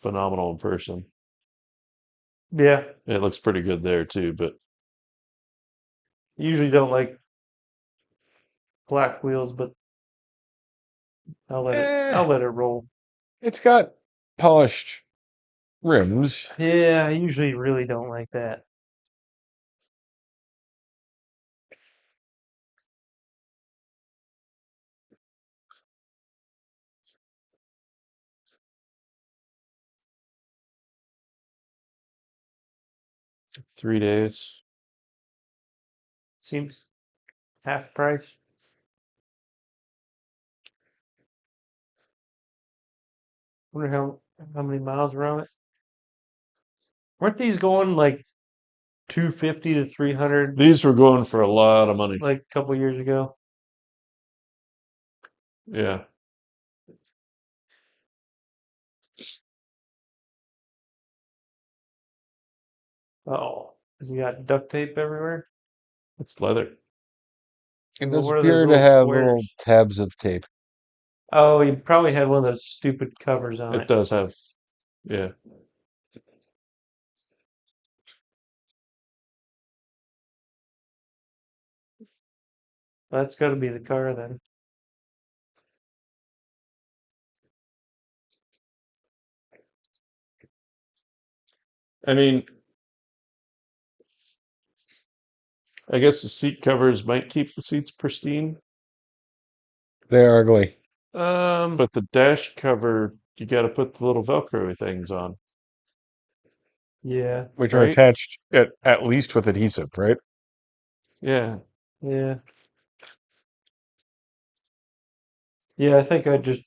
A: phenomenal in person.
B: Yeah,
A: It looks pretty good there too, but
B: usually don't like black wheels, but I'll let it roll.
C: It's got polished rims.
B: Yeah, I usually really don't like that.
A: – 3 days.
B: Seems half price. Wonder how many miles are on it. Weren't these going like 250 to 300
A: These were going for a lot of money.
B: like a couple years ago?
A: Yeah.
B: Oh, has he got duct tape everywhere?
A: It's leather.
C: It
B: Well,
C: does
B: what are those
C: appear to
B: little
C: have little
B: squares?
C: tabs of tape.
B: Oh, he probably had one of those stupid covers on
A: It
B: it.
A: does have, yeah.
B: That's got to be the car then.
A: I mean, I guess the seat covers might keep the seats pristine,
C: They're ugly.
A: but the dash cover, you got to put the little Velcro things on,
B: Yeah,
C: Which are
A: right?
C: attached at least with adhesive, right?
A: Yeah.
B: yeah, yeah. I think I'd just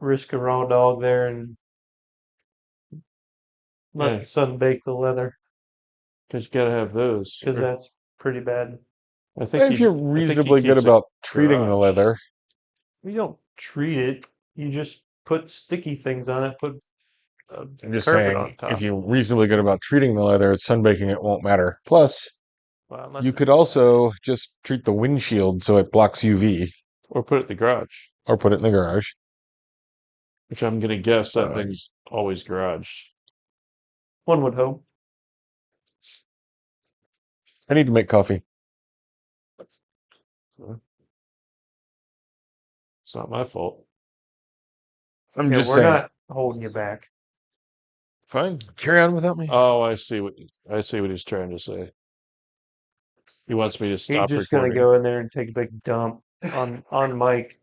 B: risk a raw dog there and let
A: Yeah.
B: the sun bake the leather
A: Because you got to have those.
B: because
A: Or
B: that's pretty bad.
C: But if you're
A: I think he
C: reasonably good
A: keeps it
C: about treating the
A: garaged.
C: leather,
B: You don't treat it. You just put sticky things on it. Put a
C: I'm just
B: carpet
C: saying,
B: on
C: if
B: top.
C: you're reasonably good about treating the leather, sunbaking it won't matter. Plus,
B: Well, unless
C: you
B: it's
C: could also just treat the windshield so it blocks UV
A: Or put it in the garage,
C: or put it in the garage.
A: which I'm going to guess that
C: Uh,
A: thing's always garaged.
B: one would hope.
C: I need to make coffee.
A: It's not my fault.
C: I'm
B: Yeah,
C: just
B: we're
C: saying.
B: not holding you back.
C: Fine. Carry on without me.
A: Oh, I see what he's trying to say. He wants me to
B: He's
A: stop
B: just gonna
A: recording.
B: go in there and take a big dump on Mike.